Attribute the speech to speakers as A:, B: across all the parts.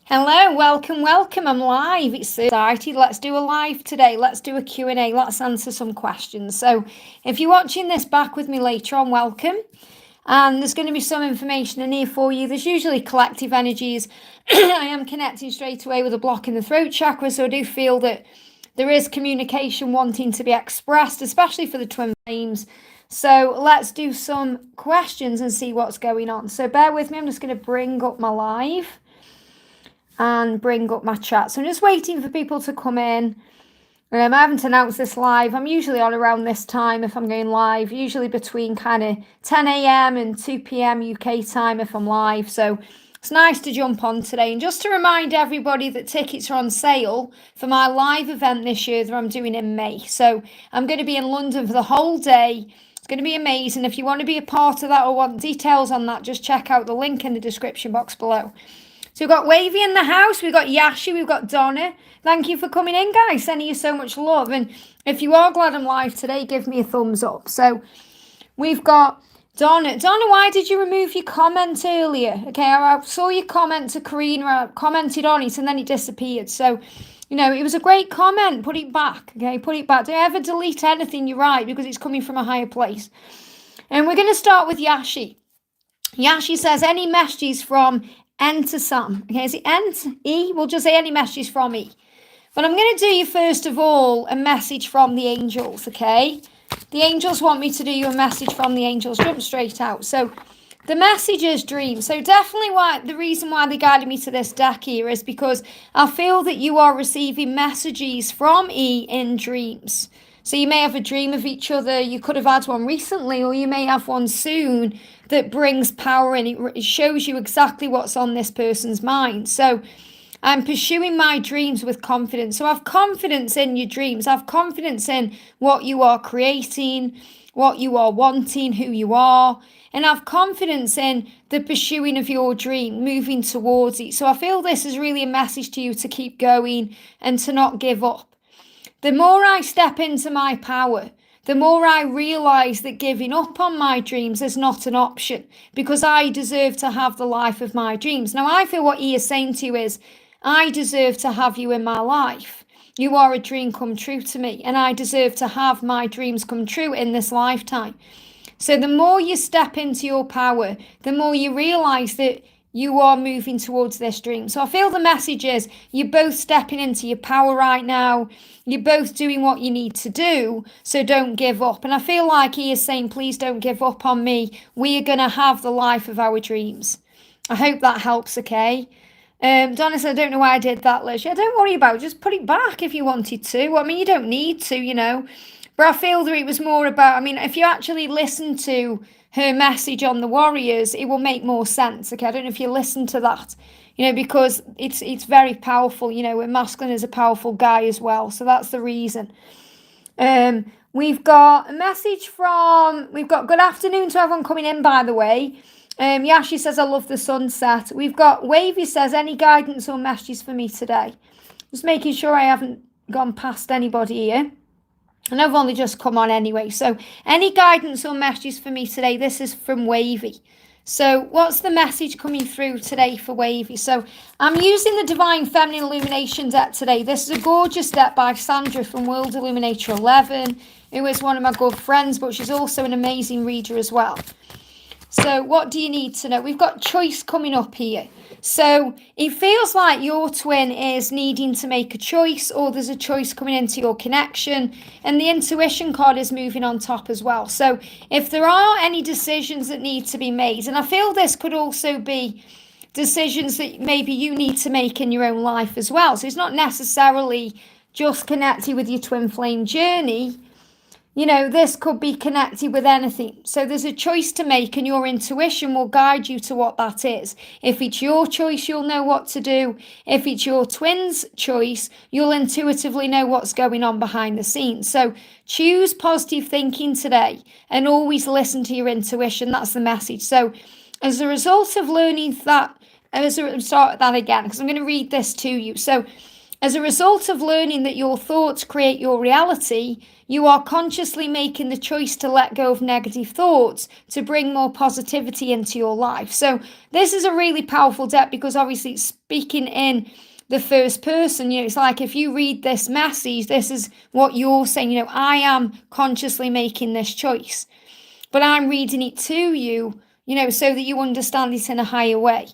A: Hello, welcome. I'm live. It's so excited. Let's do a live today. Let's do a Q&A. Let's answer some questions. So if you're watching this back with me later on, welcome. And there's going to be some information in here for you. There's usually collective energies. I am connecting straight away with a block in the throat chakra, so I do feel that there is communication wanting to be expressed, especially for the twin flames. So let's do some questions and see what's going on. So bear with me. I'm just going to bring up my live and bring up my chat. So I'm just waiting for people to come in. I haven't announced this live. I'm usually on around this time if I'm going live, usually between kind of 10 a.m. and 2 p.m. UK time if I'm live. So it's nice to jump on today. And just to remind everybody that tickets are on sale for my live event this year that I'm doing in May. So I'm going to be in London for the whole day. It's going to be amazing. If you want to be a part of that or want details on that, just check out the link in the description box below. So we've got Wavy in the house, we've got Yashi, we've got Donna. Thank you for coming in, guys. Sending you so much love. And if you are glad I'm live today, give me a thumbs up. So we've got Donna. Donna, why did you remove your comment earlier? Okay, I saw your comment to Karina, I commented on it, and then it disappeared. So, it was a great comment. Put it back, okay? Put it back. Don't ever delete anything you write because it's coming from a higher place. And we're going to start with Yashi. Yashi says, any messages from Enter Sam. Okay, is it Ent? E? We'll just say any messages from E. But I'm going to do you, first of all, a message from the angels, okay? The angels want me to do you a message from the angels. Jump straight out. So the message is dream. So definitely the reason why they guided me to this deck here is because I feel that you are receiving messages from E in dreams. So you may have a dream of each other. You could have had one recently, or you may have one soon that brings power in. It shows you exactly what's on this person's mind. So I'm pursuing my dreams with confidence. So have confidence in your dreams. Have confidence in what you are creating, what you are wanting, who you are. And have confidence in the pursuing of your dream, moving towards it. So I feel this is really a message to you to keep going and to not give up. The more I step into my power, the more I realise that giving up on my dreams is not an option, because I deserve to have the life of my dreams. Now, I feel what he is saying to you is, I deserve to have you in my life. You are a dream come true to me, and I deserve to have my dreams come true in this lifetime. So the more you step into your power, the more you realise that you are moving towards this dream. So I feel the message is you're both stepping into your power right now. You're both doing what you need to do. So don't give up. And I feel like he is saying, please don't give up on me. We are going to have the life of our dreams. I hope that helps, okay? Donna said, I don't know why I did that, Liz. Yeah, don't worry about it. Just put it back if you wanted to. I mean, you don't need to, But I feel that it was more about, if you actually listen to her message on the warriors, it will make more sense. Okay, I don't know if you listen to that, because it's very powerful. And masculine is a powerful guy as well, so that's the reason. We've got a message we've got good afternoon to everyone coming in, by the way. Yashi says, I love the sunset. We've got Wavy says, any guidance or messages for me today? Just making sure I haven't gone past anybody here. And I've only just come on anyway. So any guidance or messages for me today? This is from Wavy. So what's the message coming through today for Wavy? So I'm using the Divine Feminine Illumination deck today. This is a gorgeous deck by Sandra from World Illuminator 11, who is one of my good friends, but she's also an amazing reader as well. So what do you need to know? We've got choice coming up here. So it feels like your twin is needing to make a choice, or there's a choice coming into your connection, and the intuition card is moving on top as well. So if there are any decisions that need to be made, and I feel this could also be decisions that maybe you need to make in your own life as well. So it's not necessarily just connected with your twin flame journey. This could be connected with anything. So there's a choice to make, and your intuition will guide you to what that is. If it's your choice, you'll know what to do. If it's your twin's choice, you'll intuitively know what's going on behind the scenes. So choose positive thinking today and always listen to your intuition. That's the message. So as a result of learning that, start that again, because I'm going to read this to you. So As a result of learning that your thoughts create your reality, you are consciously making the choice to let go of negative thoughts to bring more positivity into your life. So this is a really powerful deck because obviously it's speaking in the first person. It's like if you read this message, this is what you're saying. I am consciously making this choice, but I'm reading it to you, so that you understand it in a higher way.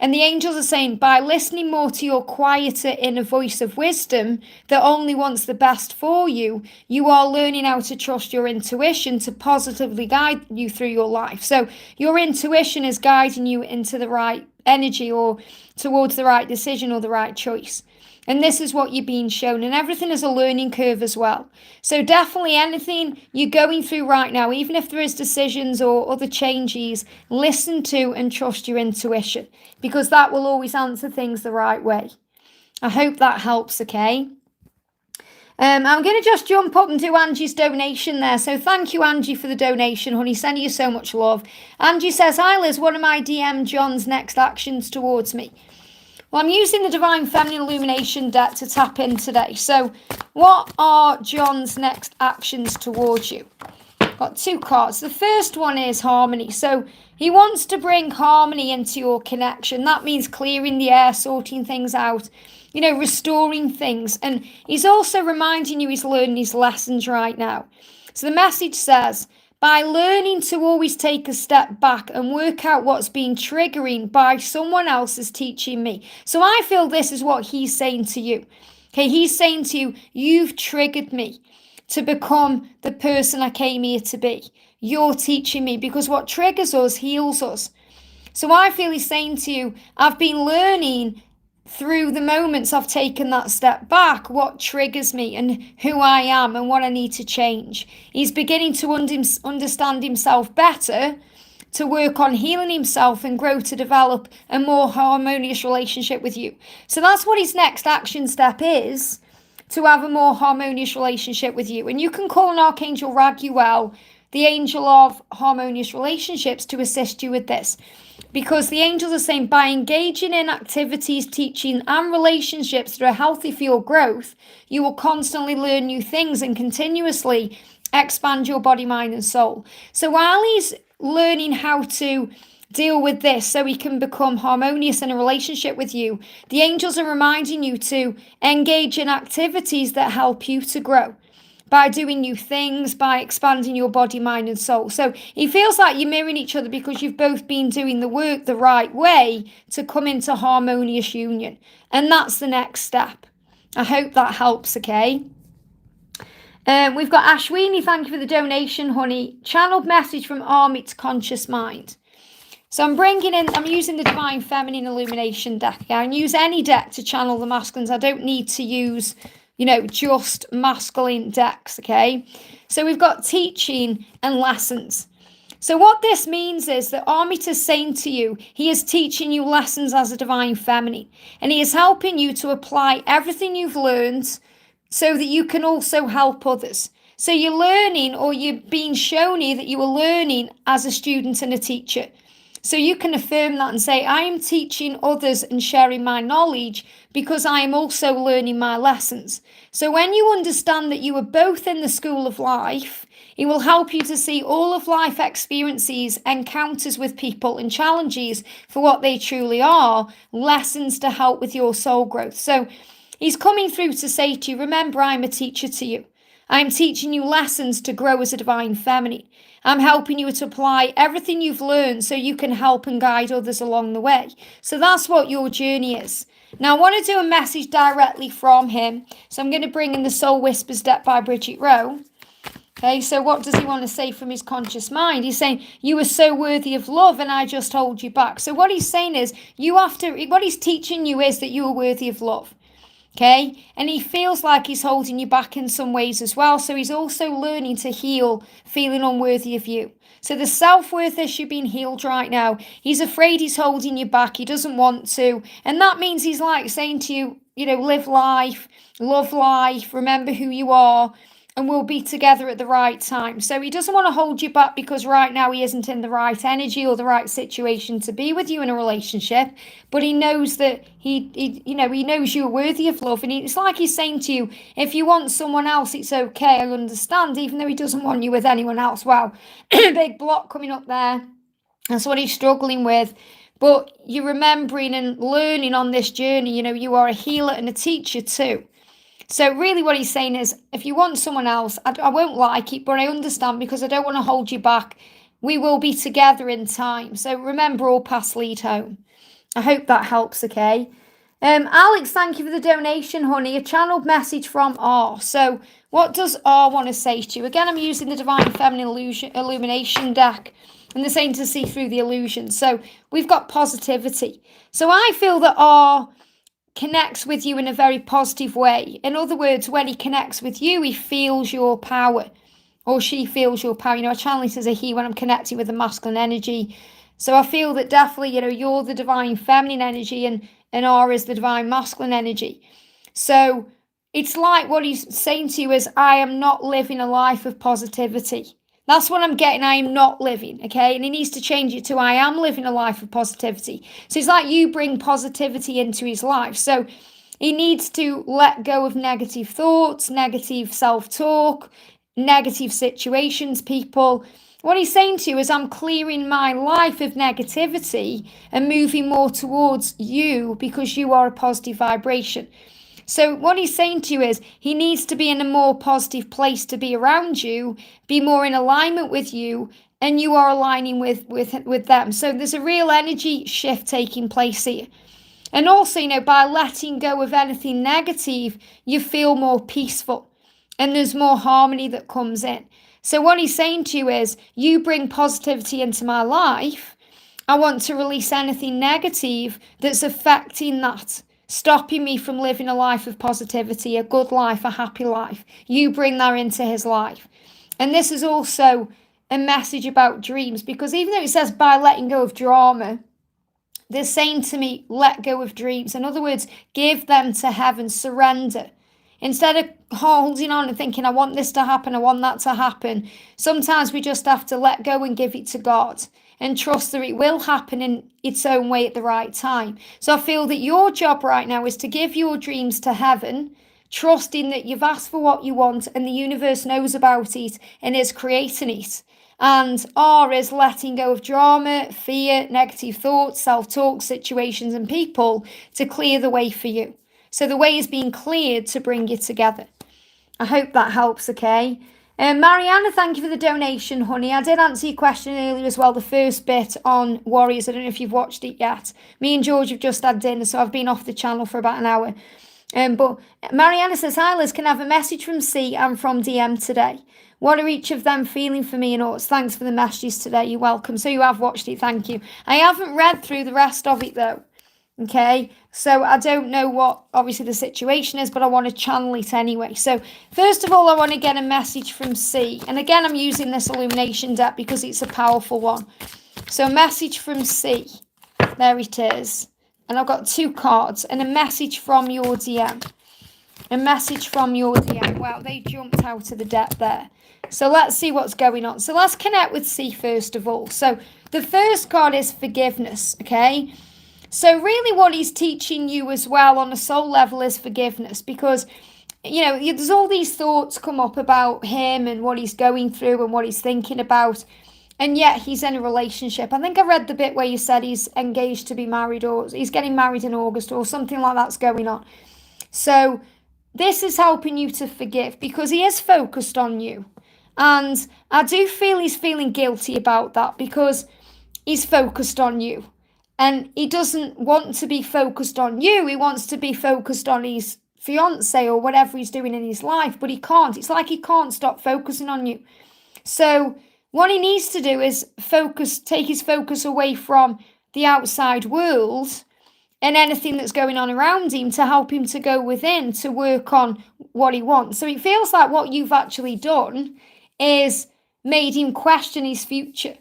A: And the angels are saying, by listening more to your quieter inner voice of wisdom that only wants the best for you, you are learning how to trust your intuition to positively guide you through your life. So your intuition is guiding you into the right energy or towards the right decision or the right choice. And this is what you're being shown. And everything is a learning curve as well. So definitely anything you're going through right now, even if there is decisions or other changes, listen to and trust your intuition, because that will always answer things the right way. I hope that helps, okay? I'm going to just jump up and do Angie's donation there. So thank you, Angie, for the donation, honey. Sending you so much love. Angie says, hi, Liz, what are my DM John's next actions towards me? Well, I'm using the Divine Feminine Illumination deck to tap in today. So what are John's next actions towards you? Got two cards. The first one is harmony. So he wants to bring harmony into your connection. That means clearing the air, sorting things out, restoring things. And he's also reminding you he's learning his lessons right now. So the message says, by learning to always take a step back and work out what's been triggering by someone else's teaching me. So I feel this is what he's saying to you. Okay, he's saying to you, you've triggered me to become the person I came here to be. You're teaching me, because what triggers us heals us. So I feel he's saying to you, I've been learning through the moments I've taken that step back, what triggers me and who I am and what I need to change. He's beginning to understand himself better, to work on healing himself and grow to develop a more harmonious relationship with you. So that's what his next action step is, to have a more harmonious relationship with you. And you can call on Archangel Raguel, the angel of harmonious relationships, to assist you with this. Because the angels are saying, by engaging in activities, teaching, and relationships that are healthy for your growth, you will constantly learn new things and continuously expand your body, mind, and soul. So while he's learning how to deal with this so he can become harmonious in a relationship with you, the angels are reminding you to engage in activities that help you to grow, by doing new things, by expanding your body, mind, and soul. So it feels like you're mirroring each other, because you've both been doing the work the right way to come into harmonious union. And that's the next step. I hope that helps, okay? We've got Ashwini, thank you for the donation, honey. Channeled message from Army to Conscious Mind. So I'm using the Divine Feminine Illumination deck. I can use any deck to channel the masculines. I don't need to use just masculine decks, okay? So we've got teaching and lessons. So what this means is that Armit is saying to you, he is teaching you lessons as a divine feminine, and he is helping you to apply everything you've learned so that you can also help others. So you're learning, or you're being shown here that you are learning as a student and a teacher. So you can affirm that and say, I am teaching others and sharing my knowledge because I am also learning my lessons. So when you understand that you are both in the school of life, it will help you to see all of life experiences, encounters with people and challenges for what they truly are, lessons to help with your soul growth. So he's coming through to say to you, remember, I'm a teacher to you. I'm teaching you lessons to grow as a divine feminine. I'm helping you to apply everything you've learned so you can help and guide others along the way. So that's what your journey is. Now, I want to do a message directly from him. So I'm going to bring in the Soul Whispers deck by Bridget Rowe. Okay, so what does he want to say from his conscious mind? He's saying, you are so worthy of love and I just hold you back. So what he's saying is, what he's teaching you is that you are worthy of love. Okay, and he feels like he's holding you back in some ways as well. So he's also learning to heal feeling unworthy of you. So the self-worth issue being healed right now. He's afraid he's holding you back. He doesn't want to. And that means he's like saying to you, live life, love life, remember who you are. and we'll be together at the right time. So he doesn't want to hold you back because right now he isn't in the right energy or the right situation to be with you in a relationship, but he knows that he knows you're worthy of love, and it's like he's saying to you, if you want someone else, it's okay, I understand, even though he doesn't want you with anyone else. Wow, big block coming up there. That's what he's struggling with. But you're remembering and learning on this journey, you are a healer and a teacher too. So really what he's saying is, if you want someone else, I won't like it, but I understand because I don't want to hold you back. We will be together in time. So remember, all paths lead home. I hope that helps, okay? Alex, thank you for the donation, honey. A channeled message from R. So what does R want to say to you? Again, I'm using the Divine Feminine Illumination deck, and they're saying to see through the illusion. So we've got positivity. So I feel that R connects with you in a very positive way. In other words, when he connects with you, he feels your power, or she feels your power. I channel it as a he when I'm connecting with the masculine energy. So I feel that definitely, you're the divine feminine energy, and R is the divine masculine energy. So it's like what he's saying to you is, I am not living a life of positivity. That's what I'm getting. I am not living, okay? And he needs to change it to, I am living a life of positivity. So it's like you bring positivity into his life. So he needs to let go of negative thoughts, negative self-talk, negative situations, people. What he's saying to you is, I'm clearing my life of negativity and moving more towards you because you are a positive vibration. So what he's saying to you is, he needs to be in a more positive place to be around you, be more in alignment with you, and you are aligning with them. So there's a real energy shift taking place here. And also, by letting go of anything negative, you feel more peaceful and there's more harmony that comes in. So what he's saying to you is, you bring positivity into my life. I want to release anything negative that's affecting that, stopping me from living a life of positivity, a good life, a happy life. You bring that into his life. And this is also a message about dreams, because even though it says by letting go of drama, they're saying to me, let go of dreams. In other words, give them to heaven, surrender. Instead of holding on and thinking, I want this to happen, I want that to happen. Sometimes we just have to let go and give it to God and trust that it will happen in its own way at the right time. So I feel that your job right now is to give your dreams to heaven, trusting that you've asked for what you want and the universe knows about it and is creating it. And R is letting go of drama, fear, negative thoughts, self-talk, situations and people to clear the way for you. So the way is being cleared to bring you together. I hope that helps, okay? Mariana, thank you for the donation, honey. I did answer your question earlier as well, the first bit on Warriors. I don't know if you've watched it yet. Me and George have just had dinner, so I've been off the channel for about an hour. But Mariana says, hi Liz, can I have a message from C and from DM today? What are each of them feeling for me and us? Thanks for the messages today. You're welcome. So you have watched it, thank you. I haven't read through the rest of it though. Okay, so I don't know what obviously the situation is, but I want to channel it anyway. So first of all, I want to get a message from C. And again, I'm using this illumination deck because it's a powerful one. So a message from C. There it is. And I've got 2 cards and a message from your DM. A message from your DM. Wow, they jumped out of the deck there. So let's see what's going on. So let's connect with C first of all. So the first card is forgiveness, okay? So really what he's teaching you as well on a soul level is forgiveness, because, there's all these thoughts come up about him and what he's going through and what he's thinking about. And yet he's in a relationship. I think I read the bit where you said he's engaged to be married, or he's getting married in August or something like that's going on. So this is helping you to forgive because he is focused on you. And I do feel he's feeling guilty about that because he's focused on you. And he doesn't want to be focused on you. He wants to be focused on his fiance or whatever he's doing in his life, but he can't. It's like he can't stop focusing on you. So what he needs to do is take his focus away from the outside world and anything that's going on around him to help him to go within to work on what he wants. So it feels like what you've actually done is made him question his future.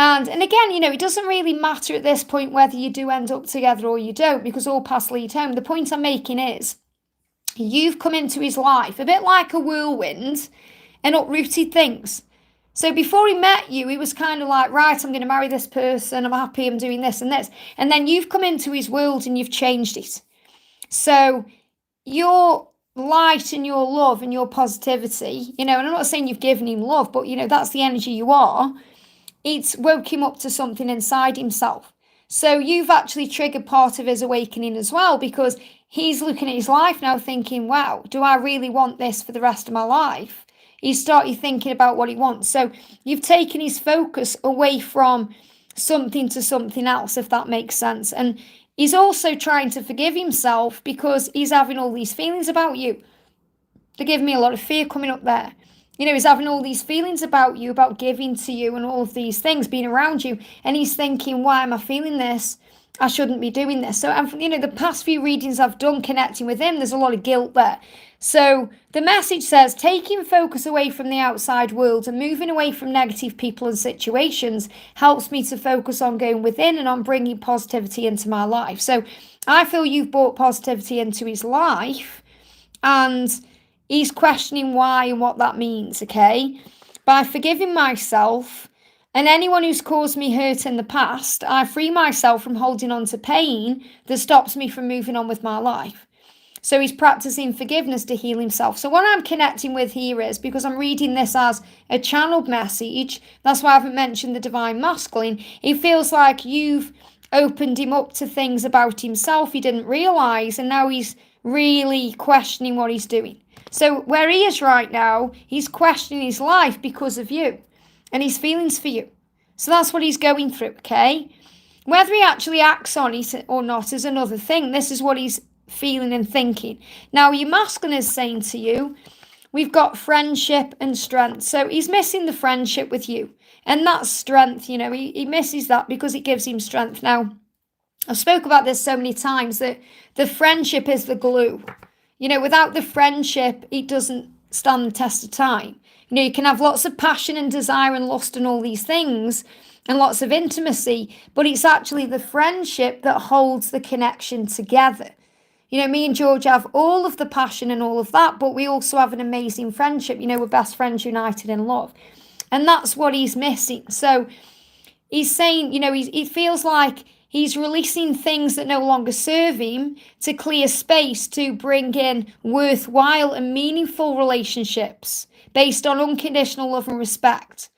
A: And again, it doesn't really matter at this point whether you do end up together or you don't, because all paths lead home. The point I'm making is you've come into his life a bit like a whirlwind and uprooted things. So before he met you, he was kind of like, right, I'm going to marry this person. I'm happy. I'm doing this and this. And then you've come into his world and you've changed it. So your light and your love and your positivity, and I'm not saying you've given him love, but, that's the energy you are. It's woke him up to something inside himself. So you've actually triggered part of his awakening as well, because he's looking at his life now thinking, wow, do I really want this for the rest of my life? He started thinking about what he wants. So you've taken his focus away from something to something else, if that makes sense. And he's also trying to forgive himself because he's having all these feelings about you. They're giving me a lot of fear coming up there. He's having all these feelings about you, about giving to you and all of these things, being around you. And he's thinking, why am I feeling this? I shouldn't be doing this. So, the past few readings I've done connecting with him, there's a lot of guilt there. So the message says, taking focus away from the outside world and moving away from negative people and situations helps me to focus on going within and on bringing positivity into my life. So I feel you've brought positivity into his life, and he's questioning why and what that means, okay? By forgiving myself and anyone who's caused me hurt in the past, I free myself from holding on to pain that stops me from moving on with my life. So he's practicing forgiveness to heal himself. So what I'm connecting with here is, because I'm reading this as a channeled message, that's why I haven't mentioned the divine masculine, it feels like you've opened him up to things about himself he didn't realise, and now he's really questioning what he's doing. So where he is right now, he's questioning his life because of you and his feelings for you. So that's what he's going through, okay? Whether he actually acts on it or not is another thing. This is what he's feeling and thinking. Now, your masculine is saying to you, we've got friendship and strength. So he's missing the friendship with you. And that's strength, he misses that because it gives him strength. Now, I've spoke about this so many times that the friendship is the glue. Without the friendship, it doesn't stand the test of time. You can have lots of passion and desire and lust and all these things and lots of intimacy, but it's actually the friendship that holds the connection together. Me and George have all of the passion and all of that, but we also have an amazing friendship. We're best friends united in love. And that's what he's missing. So he's saying, he feels like he's releasing things that no longer serve him to clear space to bring in worthwhile and meaningful relationships based on unconditional love and respect.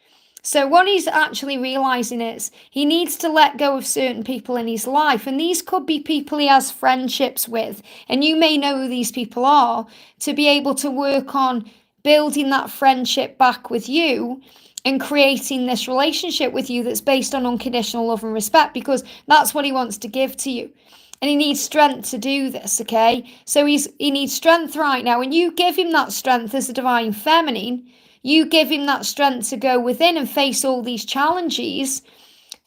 A: So what he's actually realizing is he needs to let go of certain people in his life. And these could be people he has friendships with. And you may know who these people are, to be able to work on building that friendship back with you and creating this relationship with you that's based on unconditional love and respect, because that's what he wants to give to you. And he needs strength to do this, okay? So he needs strength right now. And you give him that strength as a divine feminine. You give him that strength to go within and face all these challenges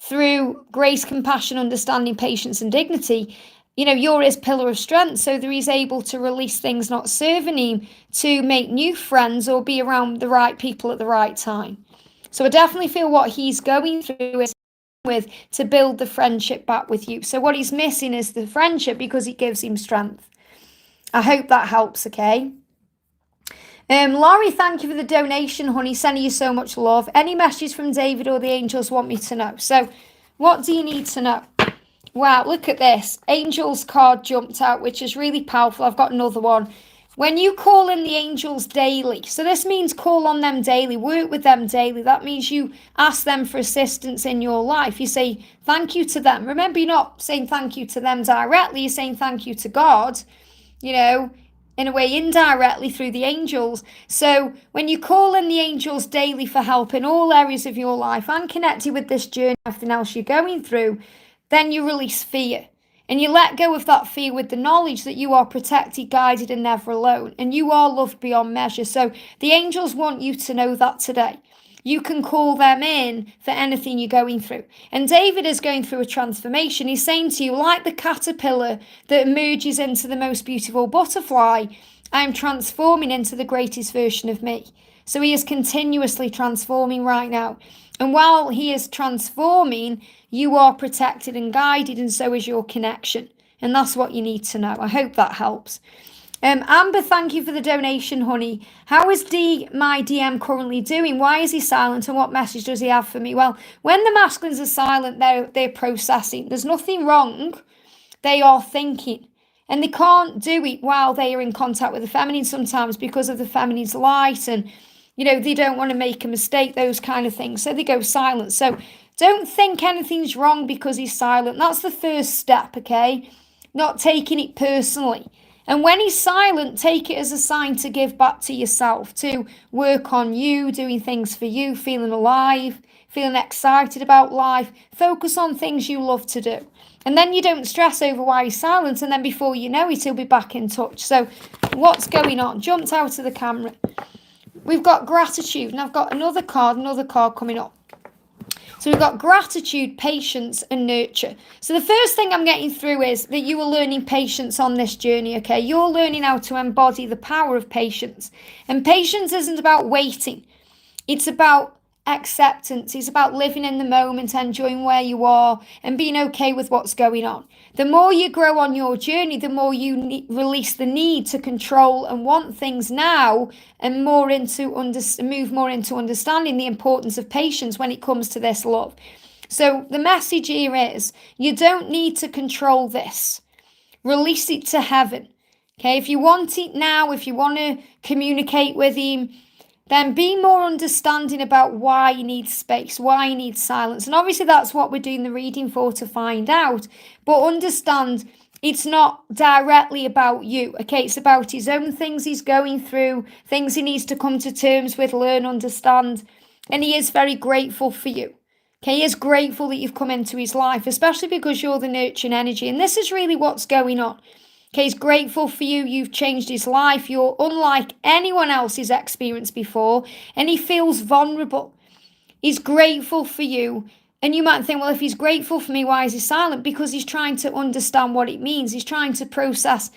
A: through grace, compassion, understanding, patience, and dignity. You're his pillar of strength, so that he's able to release things not serving him, to make new friends or be around the right people at the right time. So I definitely feel what he's going through is with to build the friendship back with you. So what he's missing is the friendship because it gives him strength. I hope that helps, okay? Laurie, thank you for the donation, honey. Sending you so much love. Any messages from David or the angels want me to know? So what do you need to know? Wow, look at this. Angels card jumped out, which is really powerful. I've got another one. When you call in the angels daily, so this means call on them daily, work with them daily. That means you ask them for assistance in your life. You say thank you to them. Remember, you're not saying thank you to them directly. You're saying thank you to God, in a way indirectly through the angels. So when you call in the angels daily for help in all areas of your life and connected with this journey, everything else you're going through, then you release fear. And you let go of that fear with the knowledge that you are protected, guided, and never alone. And you are loved beyond measure. So the angels want you to know that today. You can call them in for anything you're going through. And David is going through a transformation. He's saying to you, like the caterpillar that emerges into the most beautiful butterfly, I'm transforming into the greatest version of me. So he is continuously transforming right now. And while he is transforming, you are protected and guided, and so is your connection. And that's what you need to know. I hope that helps. Amber, thank you for the donation, honey. How is my DM currently doing? Why is he silent, and what message does he have for me? Well, when the masculines are silent, they're processing. There's nothing wrong. They are thinking. And they can't do it while they are in contact with the feminine sometimes because of the feminine's light, and, they don't want to make a mistake, those kind of things. So they go silent. So don't think anything's wrong because he's silent. That's the first step, okay? Not taking it personally. And when he's silent, take it as a sign to give back to yourself, to work on you, doing things for you, feeling alive, feeling excited about life. Focus on things you love to do. And then you don't stress over why he's silent, and then before you know it, he'll be back in touch. So what's going on? Jumped out of the camera. We've got gratitude, and I've got another card coming up. So we've got gratitude, patience, and nurture. So the first thing I'm getting through is that you are learning patience on this journey, okay? You're learning how to embody the power of patience. And patience isn't about waiting. It's about acceptance. It's about living in the moment, enjoying where you are, and being okay with what's going on. The more you grow on your journey, the more you release the need to control and want things now, and move more into understanding the importance of patience when it comes to this love. So the message here is, you don't need to control this. Release it to heaven. Okay, if you want it now, if you want to communicate with him, then be more understanding about why you need space, why you need silence. And obviously that's what we're doing the reading for, to find out. But understand it's not directly about you, okay? It's about his own things he's going through, things he needs to come to terms with, learn, understand. And he is very grateful for you. Okay, he is grateful that you've come into his life, especially because you're the nurturing energy. And this is really what's going on. Okay, he's grateful for you. You've changed his life. You're unlike anyone else he's experienced before. And he feels vulnerable. He's grateful for you. And you might think, well, if he's grateful for me, why is he silent? Because he's trying to understand what it means. He's trying to process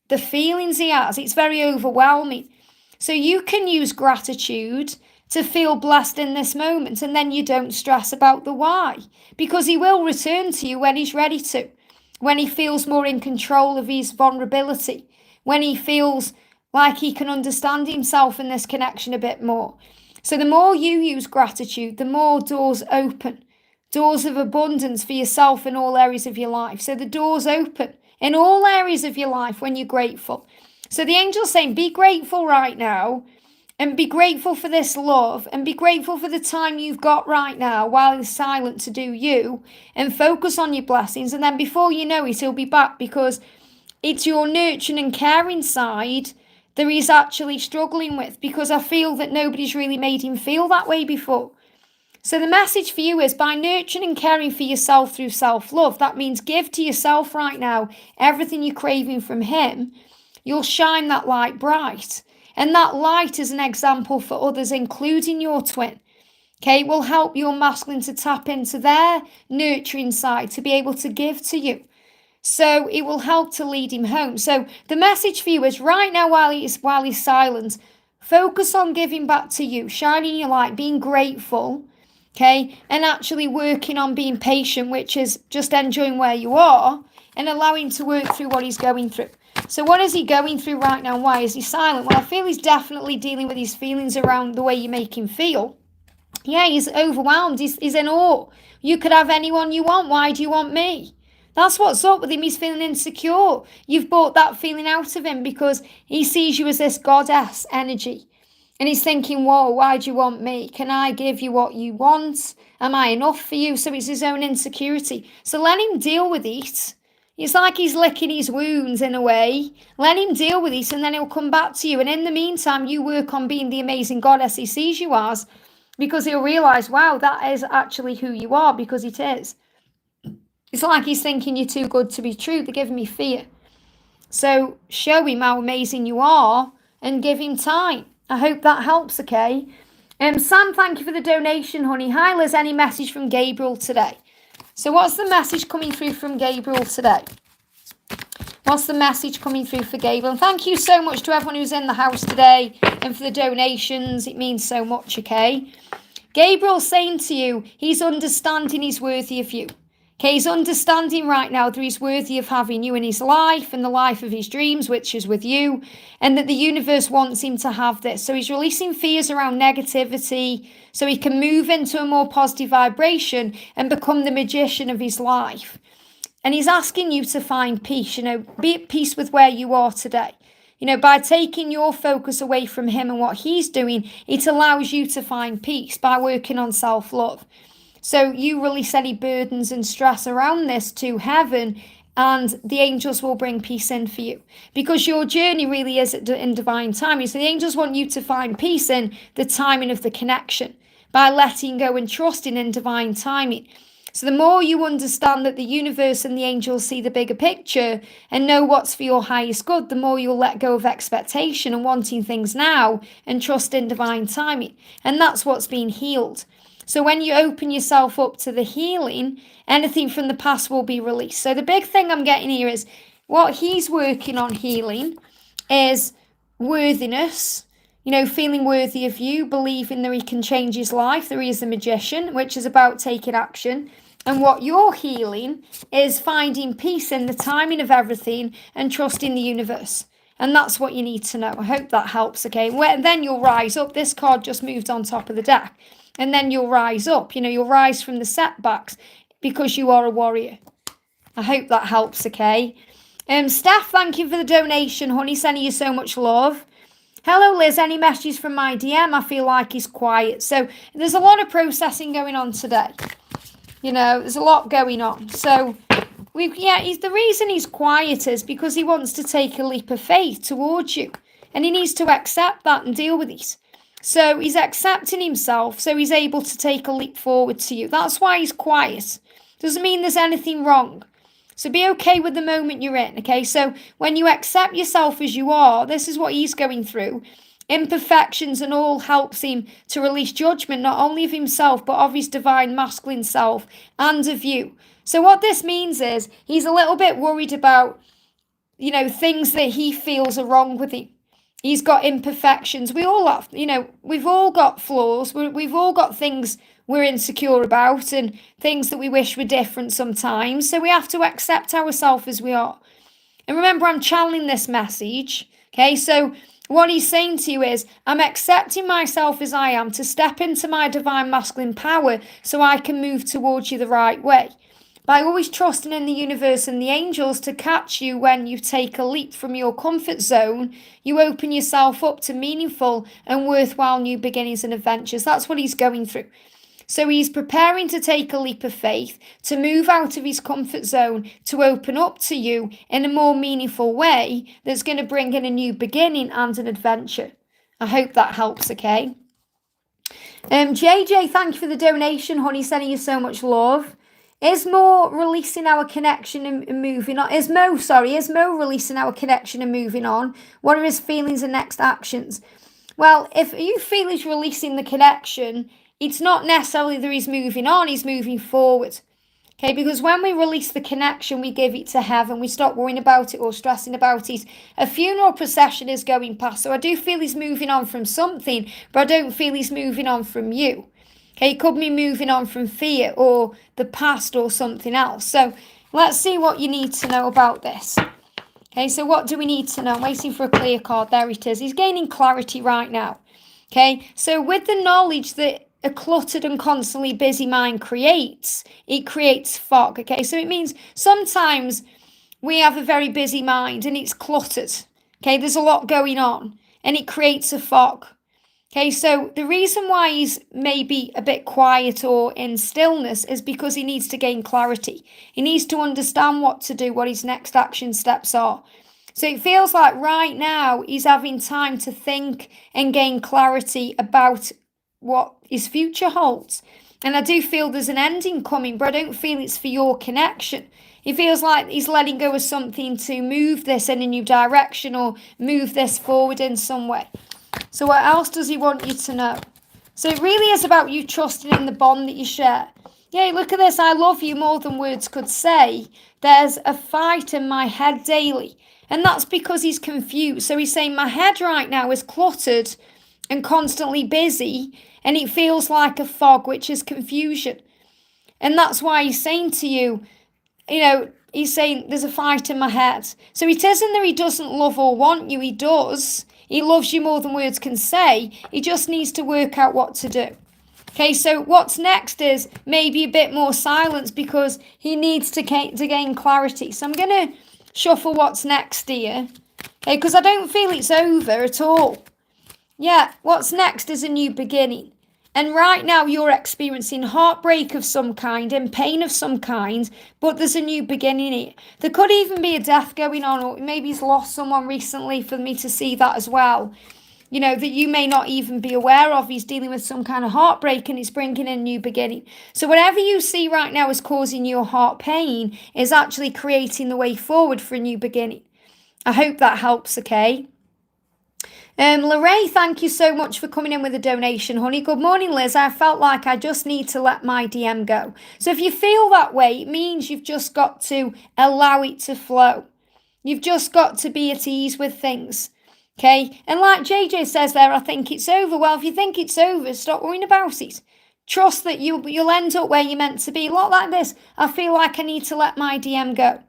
A: the feelings he has. It's very overwhelming. So you can use gratitude to feel blessed in this moment. And then you don't stress about the why. Because he will return to you when he's ready to. When he feels more in control of his vulnerability, when he feels like he can understand himself in this connection a bit more. So the more you use gratitude, the more doors open, doors of abundance for yourself in all areas of your life. So the doors open in all areas of your life when you're grateful. So the angel's saying, be grateful right now, and be grateful for this love, and be grateful for the time you've got right now while he's silent to do you, and focus on your blessings. And then before you know it, he'll be back, because it's your nurturing and caring side that he's actually struggling with, because I feel that nobody's really made him feel that way before. So the message for you is, by nurturing and caring for yourself through self-love, that means give to yourself right now everything you're craving from him. You'll shine that light bright. And that light is an example for others, including your twin. Okay, it will help your masculine to tap into their nurturing side, to be able to give to you. So it will help to lead him home. So the message for you is, right now, while he's silent, focus on giving back to you, shining your light, being grateful, okay, and actually working on being patient, which is just enjoying where you are and allowing him to work through what he's going through. So what is he going through right now? Why is he silent? Well, I feel he's definitely dealing with his feelings around the way you make him feel. Yeah, he's overwhelmed. He's in awe. You could have anyone you want. Why do you want me? That's what's up with him. He's feeling insecure. You've brought that feeling out of him because he sees you as this goddess energy. And he's thinking, whoa, why do you want me? Can I give you what you want? Am I enough for you? So it's his own insecurity. So let him deal with it. It's like he's licking his wounds in a way. Let him deal with it, and then he'll come back to you. And in the meantime, you work on being the amazing goddess he sees you as, because he'll realise, wow, that is actually who you are, because it is. It's like he's thinking you're too good to be true. They're giving me fear. So show him how amazing you are and give him time. I hope that helps, okay? Sam, thank you for the donation, honey. Hi, Liz. Any message from Gabriel today? So what's the message coming through from Gabriel today? What's the message coming through for Gabriel? And thank you so much to everyone who's in the house today and for the donations. It means so much, okay? Gabriel's saying to you, he's understanding he's worthy of you. Okay, he's understanding right now that he's worthy of having you in his life and the life of his dreams, which is with you, and that the universe wants him to have this. So he's releasing fears around negativity so he can move into a more positive vibration and become the magician of his life. And he's asking you to find peace, be at peace with where you are today. By taking your focus away from him and what he's doing, it allows you to find peace by working on self-love. So you release any burdens and stress around this to heaven, and the angels will bring peace in for you, because your journey really is in divine timing. So the angels want you to find peace in the timing of the connection by letting go and trusting in divine timing. So the more you understand that the universe and the angels see the bigger picture and know what's for your highest good, the more you'll let go of expectation and wanting things now and trust in divine timing. And that's what's being healed. So when you open yourself up to the healing, anything from the past will be released. So the big thing I'm getting here is what he's working on healing is worthiness, feeling worthy of you, believing that he can change his life, that he is a magician, which is about taking action. And what you're healing is finding peace in the timing of everything and trusting the universe. And that's what you need to know. I hope that helps, okay? Then you'll rise up. This card just moved on top of the deck. And then you'll rise up. You'll rise from the setbacks because you are a warrior. I hope that helps, okay? Steph, thank you for the donation, honey. Sending you so much love. Hello, Liz. Any messages from my DM? I feel like he's quiet. So there's a lot of processing going on today. There's a lot going on. So the reason he's quiet is because he wants to take a leap of faith towards you. And he needs to accept that and deal with it. So he's accepting himself, so he's able to take a leap forward to you. That's why he's quiet. Doesn't mean there's anything wrong. So be okay with the moment you're in, okay? So when you accept yourself as you are, this is what he's going through. Imperfections and all helps him to release judgment, not only of himself, but of his divine masculine self and of you. So what this means is he's a little bit worried about, things that he feels are wrong with him. He's got imperfections. We all have, we've all got flaws. We've all got things we're insecure about and things that we wish were different sometimes. So we have to accept ourselves as we are. And remember, I'm channeling this message. Okay, so what he's saying to you is, I'm accepting myself as I am to step into my divine masculine power so I can move towards you the right way. By always trusting in the universe and the angels to catch you when you take a leap from your comfort zone, you open yourself up to meaningful and worthwhile new beginnings and adventures. That's what he's going through. So he's preparing to take a leap of faith, to move out of his comfort zone, to open up to you in a more meaningful way that's going to bring in a new beginning and an adventure. I hope that helps, okay? JJ, thank you for the donation, honey. Sending you so much love. Is Mo releasing our connection and moving on? Is Mo releasing our connection and moving on? What are his feelings and next actions? Well, if you feel he's releasing the connection, it's not necessarily that he's moving on, he's moving forward. Okay, because when we release the connection, we give it to heaven, we stop worrying about it or stressing about it. A funeral procession is going past, so I do feel he's moving on from something, but I don't feel he's moving on from you. Okay, he could be moving on from fear or the past or something else. So let's see what you need to know about this. Okay, so what do we need to know? I'm waiting for a clear card. There it is. He's gaining clarity right now. Okay, so with the knowledge that a cluttered and constantly busy mind creates, it creates fog. Okay, so it means sometimes we have a very busy mind and it's cluttered. Okay, there's a lot going on and it creates a fog. Okay, so the reason why he's maybe a bit quiet or in stillness is because he needs to gain clarity. He needs to understand what to do, what his next action steps are. So it feels like right now he's having time to think and gain clarity about what his future holds. And I do feel there's an ending coming, but I don't feel it's for your connection. It feels like he's letting go of something to move this in a new direction or move this forward in some way. So what else does he want you to know? So it really is about you trusting in the bond that you share. Yeah, look at this. I love you more than words could say. There's a fight in my head daily. And that's because he's confused. So he's saying my head right now is cluttered and constantly busy. And it feels like a fog, which is confusion. And that's why he's saying to you, he's saying there's a fight in my head. So it isn't that he doesn't love or want you. He does. He loves you more than words can say. He just needs to work out what to do. Okay, so what's next is maybe a bit more silence because he needs to gain clarity. So I'm going to shuffle what's next here. Okay, because I don't feel it's over at all. Yeah, what's next is a new beginning. And right now you're experiencing heartbreak of some kind and pain of some kind, but there's a new beginning here. There could even be a death going on, or maybe he's lost someone recently for me to see that as well. That you may not even be aware of. He's dealing with some kind of heartbreak and it's bringing in a new beginning. So whatever you see right now is causing your heart pain is actually creating the way forward for a new beginning. I hope that helps, okay? Lorraine, thank you so much for coming in with a donation, honey. Good morning, Liz. I felt like I just need to let my DM go. So if you feel that way, it means you've just got to allow it to flow. You've just got to be at ease with things. Okay, and like JJ says there, I think it's over. Well, if you think it's over, stop worrying about it. Trust that you'll end up where you're meant to be. Not like this. I feel like I need to let my DM go.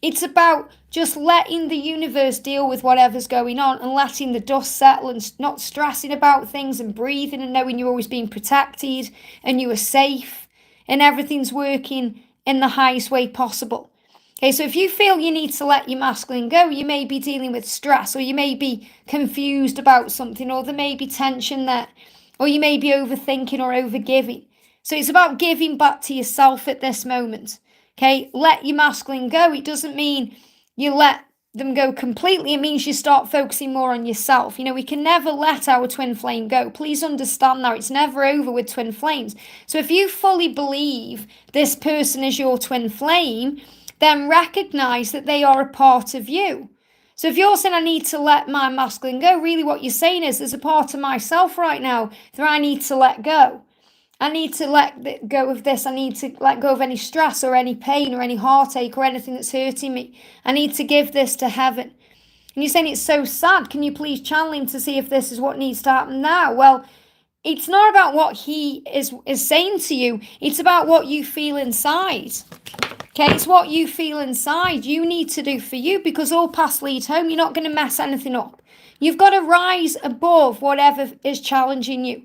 A: It's about just letting the universe deal with whatever's going on and letting the dust settle and not stressing about things and breathing and knowing you're always being protected and you are safe and everything's working in the highest way possible. Okay, so if you feel you need to let your masculine go, you may be dealing with stress, or you may be confused about something, or there may be tension there, or you may be overthinking or overgiving. So it's about giving back to yourself at this moment. Okay, let your masculine go. It doesn't mean you let them go completely. It means you start focusing more on yourself. We can never let our twin flame go. Please understand that. It's never over with twin flames. So if you fully believe this person is your twin flame, then recognize that they are a part of you. So if you're saying I need to let my masculine go, really what you're saying is there's a part of myself right now that I need to let go. I need to let go of this. I need to let go of any stress or any pain or any heartache or anything that's hurting me. I need to give this to heaven. And you're saying it's so sad. Can you please channel him to see if this is what needs to happen now? Well, it's not about what he is saying to you. It's about what you feel inside. Okay, it's what you feel inside you need to do for you, because all paths lead home. You're not going to mess anything up. You've got to rise above whatever is challenging you.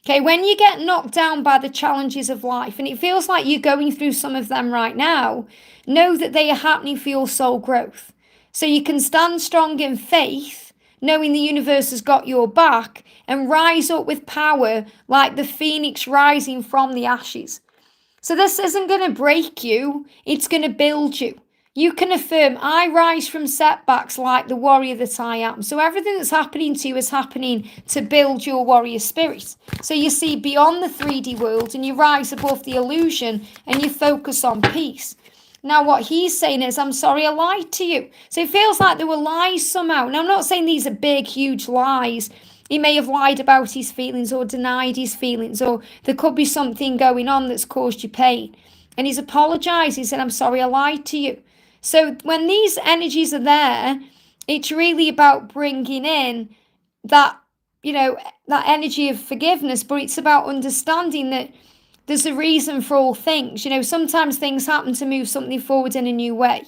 A: Okay, when you get knocked down by the challenges of life, and it feels like you're going through some of them right now, know that they are happening for your soul growth. So you can stand strong in faith, knowing the universe has got your back, and rise up with power like the phoenix rising from the ashes. So this isn't going to break you, it's going to build you. You can affirm, I rise from setbacks like the warrior that I am. So everything that's happening to you is happening to build your warrior spirit. So you see beyond the 3D world and you rise above the illusion and you focus on peace. Now what he's saying is, I'm sorry I lied to you. So it feels like there were lies somehow. Now I'm not saying these are big, huge lies. He may have lied about his feelings or denied his feelings, or there could be something going on that's caused you pain. And he's apologized. He said, I'm sorry I lied to you. So when these energies are there, it's really about bringing in that, that energy of forgiveness, but it's about understanding that there's a reason for all things. Sometimes things happen to move something forward in a new way.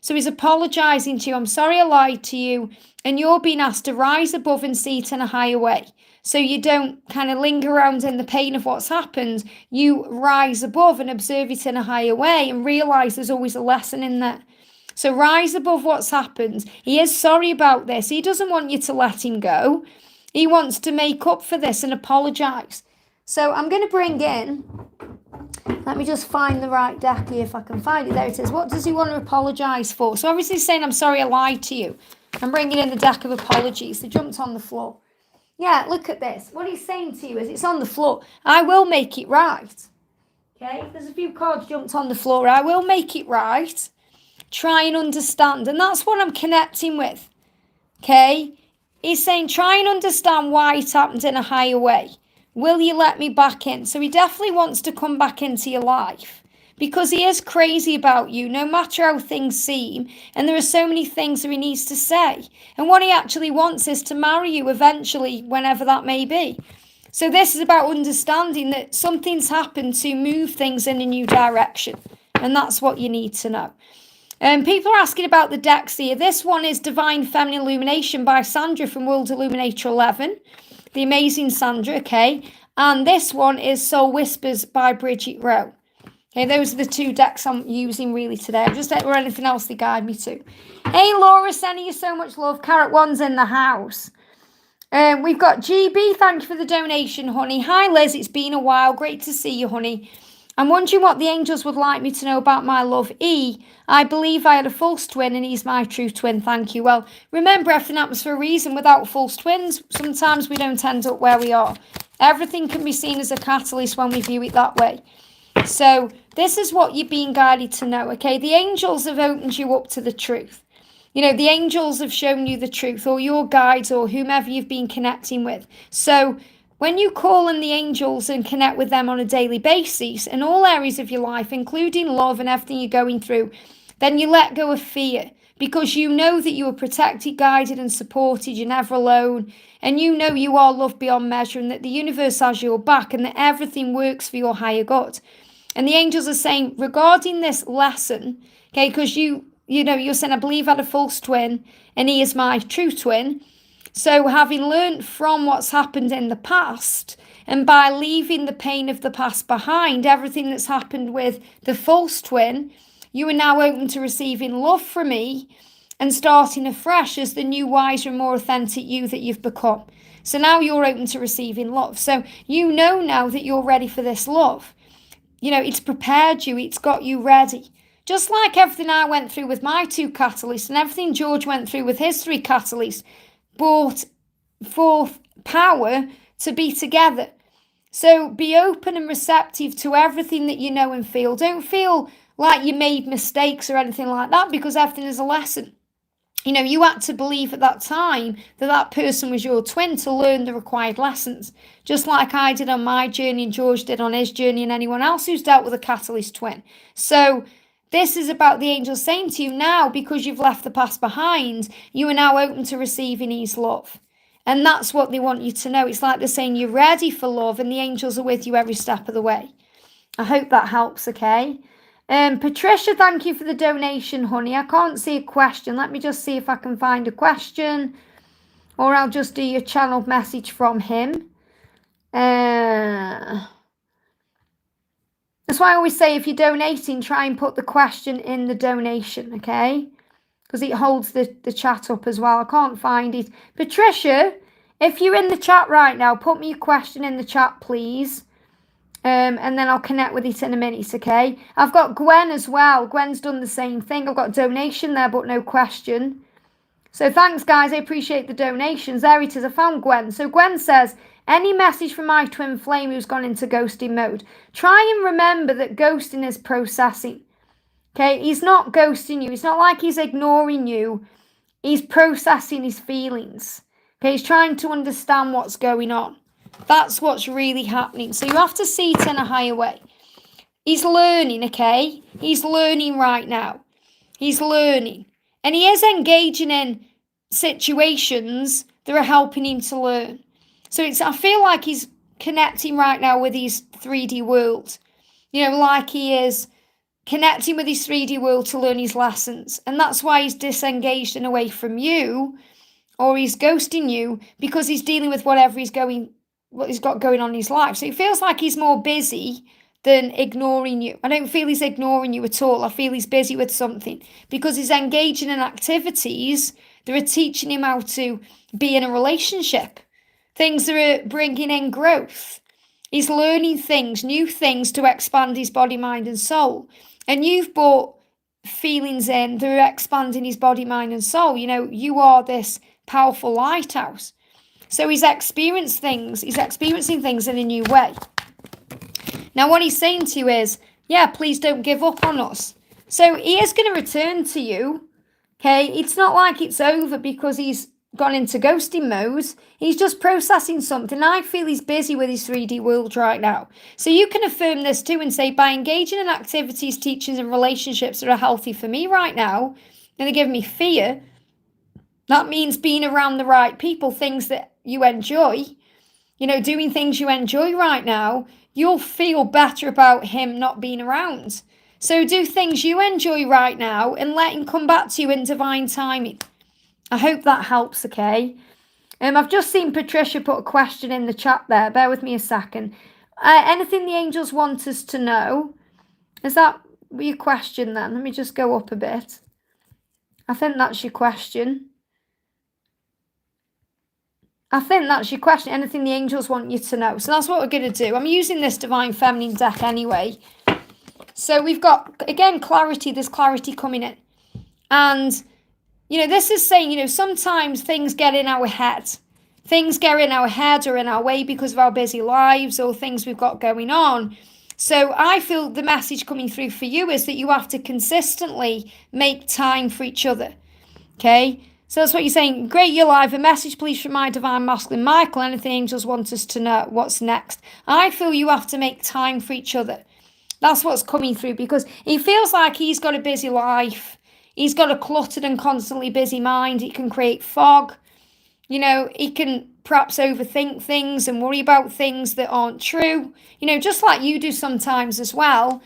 A: So he's apologizing to you. I'm sorry I lied to you. And you're being asked to rise above and see it in a higher way. So you don't kind of linger around in the pain of what's happened. You rise above and observe it in a higher way and realize there's always a lesson in there. So rise above what's happened. He is sorry about this. He doesn't want you to let him go. He wants to make up for this and apologize. So I'm going to bring in, let me just find the right deck here if I can find it. There it is. What does he want to apologize for? So obviously he's saying, I'm sorry I lied to you. I'm bringing in the deck of apologies. They jumped on the floor. Yeah, look at this. What he's saying to you is it's on the floor. I will make it right. Okay, there's a few cards jumped on the floor. I will make it right. Try and understand. And that's what I'm connecting with. Okay, he's saying try and understand why it happened in a higher way. Will you let me back in? So he definitely wants to come back into your life. Because he is crazy about you, no matter how things seem. And there are so many things that he needs to say. And what he actually wants is to marry you eventually, whenever that may be. So this is about understanding that something's happened to move things in a new direction. And that's what you need to know. People are asking about the decks here. This one is Divine Feminine Illumination by Sandra from World Illuminator 11. The amazing Sandra, okay. And this one is Soul Whispers by Bridget Rowe. Okay, those are the two decks I'm using really today. I'm just or anything else they guide me to. Hey, Laura, sending you so much love. Carrot One's in the house. We've got GB. Thank you for the donation, honey. Hi, Liz. It's been a while. Great to see you, honey. I'm wondering what the angels would like me to know about my love, E. I believe I had a false twin and he's my true twin. Thank you. Well, remember, everything happens for a reason. Without false twins, sometimes we don't end up where we are. Everything can be seen as a catalyst when we view it that way. So this is what you're being guided to know, okay? The angels have opened you up to the truth. You know, the angels have shown you the truth, or your guides, or whomever you've been connecting with. So when you call in the angels and connect with them on a daily basis in all areas of your life, including love and everything you're going through, then you let go of fear, because you know that you are protected, guided and supported. You're never alone. And you know you are loved beyond measure, and that the universe has your back, and that everything works for your higher good. And the angels are saying, regarding this lesson, okay, because you're saying, I believe I had a false twin and he is my true twin. So having learned from what's happened in the past, and by leaving the pain of the past behind, everything that's happened with the false twin, you are now open to receiving love from me and starting afresh as the new, wiser and more authentic you that you've become. So now you're open to receiving love. So you know now that you're ready for this love. You know, it's prepared you, it's got you ready. Just like everything I went through with my 2 catalysts and everything George went through with his 3 catalysts brought forth power to be together. So be open and receptive to everything that you know and feel. Don't feel like you made mistakes or anything like that, because everything is a lesson. You know, you had to believe at that time that that person was your twin to learn the required lessons. Just like I did on my journey and George did on his journey and anyone else who's dealt with a catalyst twin. So this is about the angels saying to you now, because you've left the past behind, you are now open to receiving his love. And that's what they want you to know. It's like they're saying you're ready for love and the angels are with you every step of the way. I hope that helps, okay? Patricia, thank you for the donation, honey. I can't see a question. Let me just see if I can find a question, or I'll just do your channeled message from him. That's why I always say, if you're donating, try and put the question in the donation, okay? Because it holds the chat up as well. I can't find it. Patricia, if you're in the chat right now, put me your question in the chat, please. And then I'll connect with it in a minute, okay? I've got Gwen as well. Gwen's done the same thing. I've got a donation there, but no question. So thanks, guys. I appreciate the donations. There it is. I found Gwen. So Gwen says, any message from my twin flame who's gone into ghosting mode? Try and remember that ghosting is processing. Okay? He's not ghosting you. It's not like he's ignoring you. He's processing his feelings. Okay? He's trying to understand what's going on. That's what's really happening. So you have to see it in a higher way. He's learning, okay? He's learning right now. He's learning. And he is engaging in situations that are helping him to learn. So I feel like he's connecting right now with his 3D world. You know, like he is connecting with his 3D world to learn his lessons. And that's why he's disengaged and away from you, or he's ghosting you, because he's dealing with what he's got going on in his life. So it feels like he's more busy than ignoring you. I don't feel he's ignoring you at all. I feel he's busy with something, because he's engaging in activities that are teaching him how to be in a relationship. Things that are bringing in growth. He's learning things, new things to expand his body, mind and soul. And you've brought feelings in that are expanding his body, mind and soul. You know, you are this powerful lighthouse. So he's experiencing things in a new way. Now, what he's saying to you is, yeah, please don't give up on us. So he is going to return to you, okay? It's not like it's over because he's gone into ghosting mode. He's just processing something. I feel he's busy with his 3D world right now. So you can affirm this too and say, by engaging in activities, teachings and relationships that are healthy for me right now, and they give me fear, that means being around the right people, things that you enjoy, doing things you enjoy right now, you'll feel better about him not being around. So do things you enjoy right now and let him come back to you in divine timing. I hope that helps, okay? I've just seen Patricia put a question in the chat there. Bear with me a second. Anything the angels want us to know? Is that your question then? Let me just go up a bit. I think that's your question. Anything the angels want you to know. So that's what we're going to do. I'm using this Divine Feminine deck anyway. So we've got, again, clarity. There's clarity coming in. And, this is saying, sometimes things get in our head. Things get in our head or in our way because of our busy lives or things we've got going on. So I feel the message coming through for you is that you have to consistently make time for each other. Okay? So that's what you're saying. Great, you're live. A message, please, from my Divine Masculine Michael. Anything angels want us to know. What's next? I feel you have to make time for each other. That's what's coming through because he feels like he's got a busy life. He's got a cluttered and constantly busy mind. It can create fog. He can perhaps overthink things and worry about things that aren't true. Just like you do sometimes as well.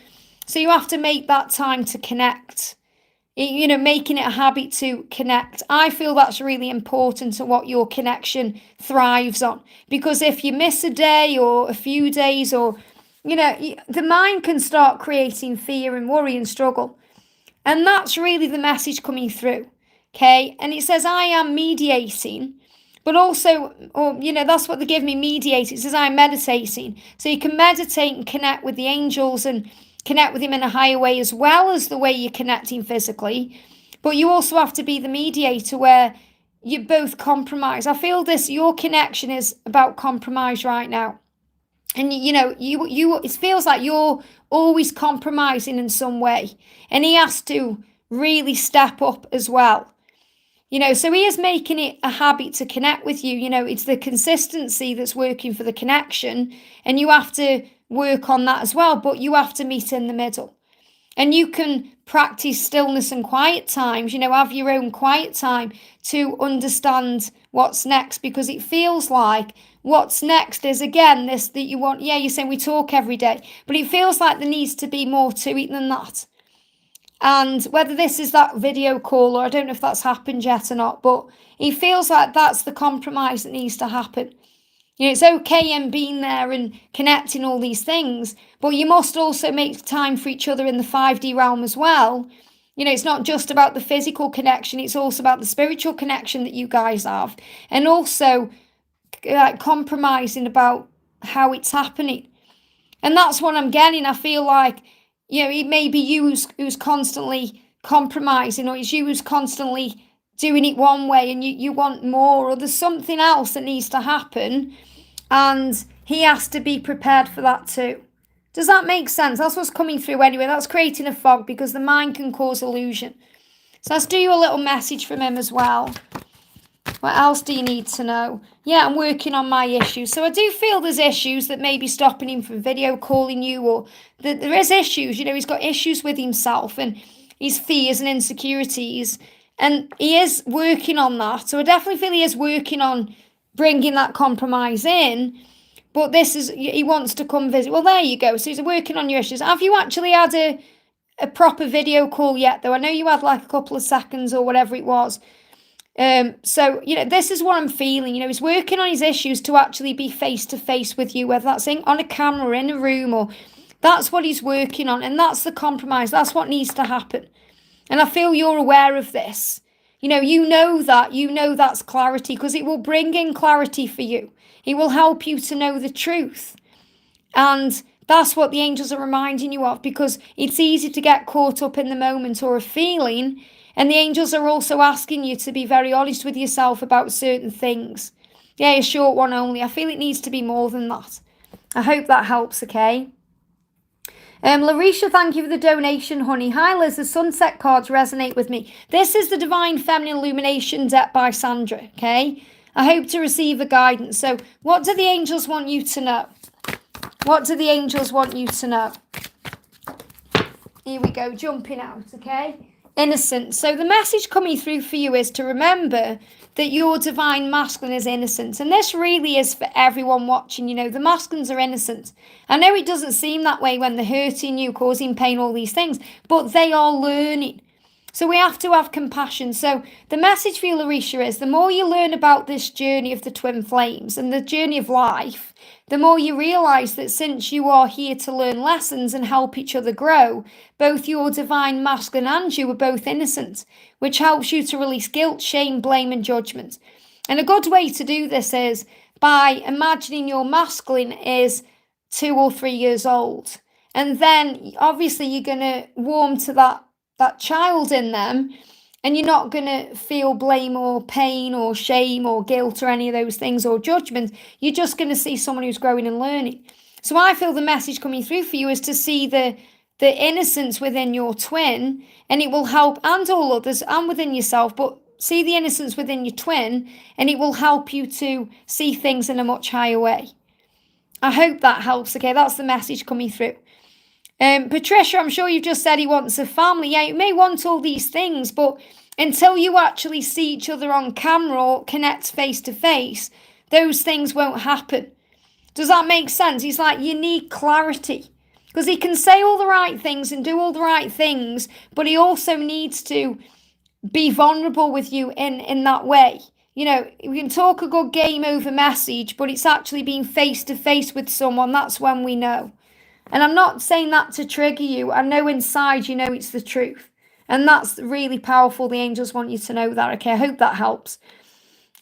A: So you have to make that time to connect. Making it a habit to connect. I feel that's really important to what your connection thrives on. Because if you miss a day or a few days or, the mind can start creating fear and worry and struggle. And that's really the message coming through. Okay. And it says, I am mediating, but also, that's what they give me, mediate. It says, I'm meditating. So you can meditate and connect with the angels and connect with him in a higher way as well as the way you're connecting physically. But you also have to be the mediator where you both compromise. I feel your connection is about compromise right now. And, it feels like you're always compromising in some way. And he has to really step up as well. So he is making it a habit to connect with you. It's the consistency that's working for the connection. And you have to work on that as well, but you have to meet in the middle. And you can practice stillness and quiet times, have your own quiet time to understand what's next, because it feels like what's next is, again, this that you want. Yeah, you're saying we talk every day, but it feels like there needs to be more to it than that. And whether this is that video call or I don't know if that's happened yet or not, but it feels like that's the compromise that needs to happen. It's okay in being there and connecting all these things, but you must also make time for each other in the 5D realm as well. It's not just about the physical connection, it's also about the spiritual connection that you guys have. And also compromising about how it's happening. And that's what I'm getting. I feel like, it may be you who's constantly compromising, or it's you who's constantly doing it one way and you want more, or there's something else that needs to happen and he has to be prepared for that too. Does that make sense? That's what's coming through anyway. That's creating a fog because the mind can cause illusion. So let's do you a little message from him as well. What else do you need to know? Yeah, I'm working on my issues. So I do feel there's issues that may be stopping him from video calling you, or there is issues. He's got issues with himself and his fears and insecurities. And he is working on that. So I definitely feel he is working on bringing that compromise in. But he wants to come visit. Well, there you go. So he's working on your issues. Have you actually had a proper video call yet, though? I know you had like a couple of seconds or whatever it was. So, this is what I'm feeling. He's working on his issues to actually be face to face with you, whether that's on a camera or in a room, or that's what he's working on. And that's the compromise. That's what needs to happen. And I feel you're aware of this. That's clarity, because it will bring in clarity for you. It will help you to know the truth. And that's what the angels are reminding you of, because it's easy to get caught up in the moment or a feeling. And the angels are also asking you to be very honest with yourself about certain things. Yeah, a short one only. I feel it needs to be more than that. I hope that helps, okay? Larisha, thank you for the donation, honey. Hi, Liz. The sunset cards resonate with me. This is the Divine Feminine Illumination deck by Sandra, okay? I hope to receive a guidance. So what do the angels want you to know? What do the angels want you to know? Here we go, jumping out, okay? innocent. So the message coming through for you is to remember that your divine masculine is innocent. And this really is for everyone watching. You know, the masculines are innocent. I know it doesn't seem that way when they're hurting you, causing pain, all these things, but they are learning. So we have to have compassion. So the message for you, Larisha, is the more you learn about this journey of the twin flames and the journey of life, the more you realise that since you are here to learn lessons and help each other grow, both your divine masculine and you are both innocent, which helps you to release guilt, shame, blame and judgment. And a good way to do this is by imagining your masculine is 2 or 3 years old. And then obviously you're going to warm to that child in them, and you're not going to feel blame or pain or shame or guilt or any of those things or judgment. You're just going to see someone who's growing and learning. So I feel the message coming through for you is to see the innocence within your twin, and it will help, and all others, and within yourself, but see the innocence within your twin, and it will help you to see things in a much higher way. I hope that helps. Okay, that's the message coming through. Patricia, I'm sure you've just said he wants a family. Yeah, you may want all these things, but until you actually see each other on camera or connect face to face, those things won't happen. Does that make sense? He's like, you need clarity. Because he can say all the right things and do all the right things, but he also needs to be vulnerable with you in that way. You know, we can talk a good game over message, but it's actually being face to face with someone. That's when we know. And I'm not saying that to trigger you. I know inside you know it's the truth. And that's really powerful. The angels want you to know that. Okay, I hope that helps.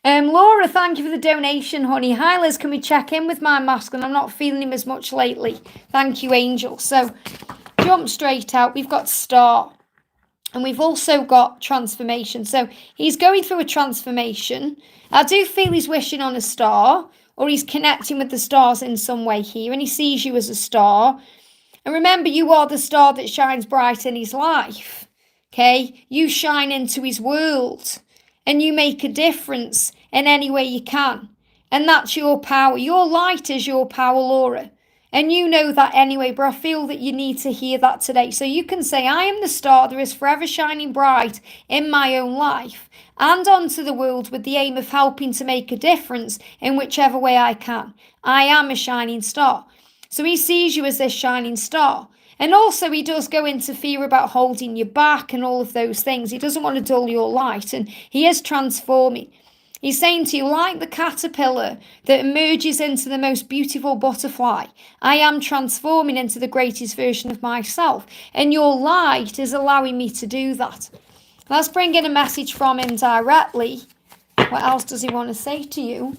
A: Laura, thank you for the donation, honey. Hi, Liz, can we check in with my masculine? I'm not feeling him as much lately. Thank you, angel. So, jump straight out. We've got star. And we've also got transformation. So, he's going through a transformation. I do feel he's wishing on a star, or he's connecting with the stars in some way here, and he sees you as a star. And remember, you are the star that shines bright in his life. Okay? You shine into his world, and you make a difference in any way you can. And that's your power. Your light is your power, Laura. And you know that anyway, but I feel that you need to hear that today. So you can say, I am the star that is forever shining bright in my own life and onto the world with the aim of helping to make a difference in whichever way I can. I am a shining star. So he sees you as this shining star. And also he does go into fear about holding you back and all of those things. He doesn't want to dull your light, and he is transforming. He's saying to you, like the caterpillar that emerges into the most beautiful butterfly, I am transforming into the greatest version of myself. And your light is allowing me to do that. Let's bring in a message from him directly. What else does he want to say to you?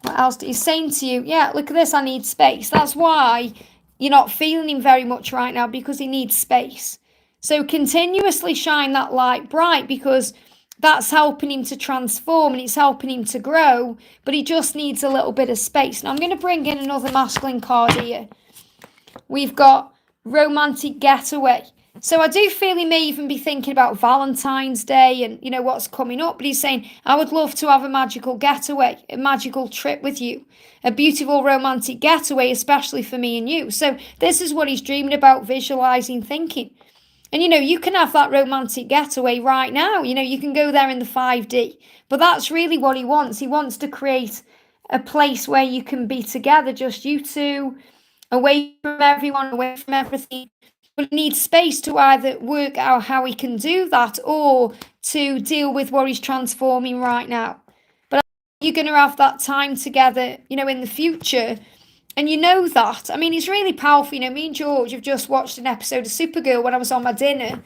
A: What else? He's saying to you, yeah, look at this, I need space. That's why you're not feeling him very much right now, because he needs space. So continuously shine that light bright, because that's helping him to transform and it's helping him to grow, but he just needs a little bit of space. Now I'm going to bring in another masculine card here. We've got romantic getaway. So I do feel he may even be thinking about Valentine's Day and, you know, what's coming up. But he's saying, I would love to have a magical getaway, a magical trip with you, a beautiful romantic getaway, especially for me and you. So this is what he's dreaming about, visualizing, thinking. And, you know, you can have that romantic getaway right now. You know, you can go there in the 5D. But that's really what he wants. He wants to create a place where you can be together, just you two, away from everyone, away from everything. But he needs space to either work out how he can do that or to deal with what he's transforming right now. But you're going to have that time together, you know, in the future. And you know that. I mean, it's really powerful. You know, me and George have just watched an episode of Supergirl when I was on my dinner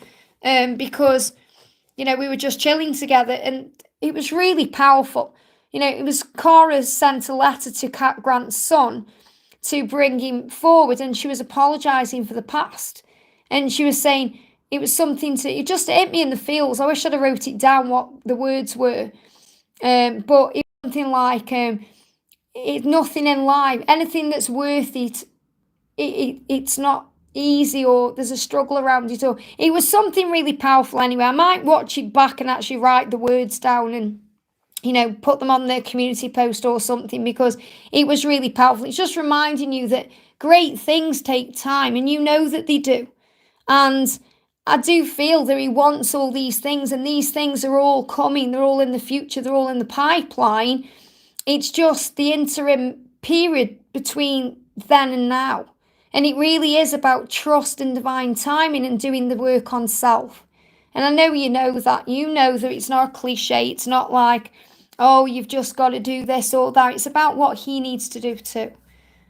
A: because, you know, we were just chilling together and it was really powerful. You know, it was Kara sent a letter to Cat Grant's son to bring him forward, and she was apologising for the past. And she was saying it was something to, it just hit me in the feels. I wish I'd have wrote it down what the words were. But it was something like, nothing in life, anything that's worth it, it's not easy, or there's a struggle around it, or it was something really powerful anyway. I might watch it back and actually write the words down and, you know, put them on the community post or something, because it was really powerful. It's just reminding you that great things take time, and you know that they do. And I do feel that he wants all these things, and these things are all coming. They're all in the future. They're all in the pipeline. It's just the interim period between then and now. And it really is about trust and divine timing and doing the work on self. And I know you know that. You know that it's not a cliche. It's not like, oh, you've just got to do this or that. It's about what he needs to do too.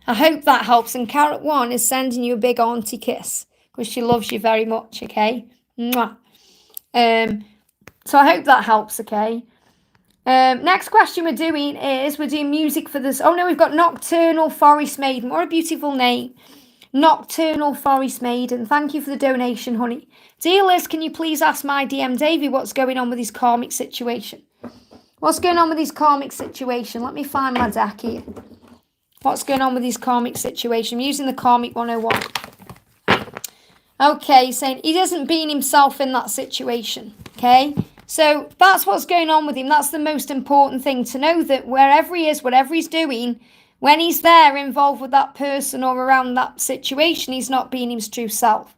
A: I hope that helps. And Carrot One is sending you a big auntie kiss because she loves you very much, okay? Mwah. So I hope that helps, okay? Next question we're doing music for this. Oh no, we've got Nocturnal Forest Maiden. What a beautiful name. Nocturnal Forest Maiden. Thank you for the donation, honey. Dear Liz, can you please ask my DM Davey what's going on with his karmic situation? What's going on with his karmic situation? Let me find my deck here. What's going on with his karmic situation? I'm using the Karmic 101. Okay, saying he doesn't being himself in that situation. Okay, so that's what's going on with him. That's the most important thing to know, that wherever he is, whatever he's doing, when he's there involved with that person or around that situation, he's not being his true self.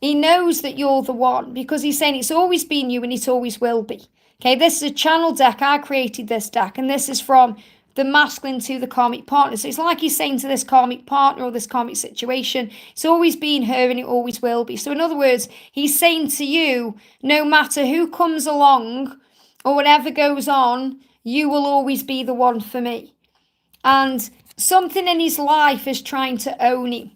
A: He knows that you're the one because he's saying it's always been you and it always will be. Okay, this is a channel deck. I created this deck, and this is from the masculine to the karmic partner. So it's like he's saying to this karmic partner or this karmic situation, it's always been her and it always will be. So in other words, he's saying to you, no matter who comes along or whatever goes on, you will always be the one for me. And something in his life is trying to own him.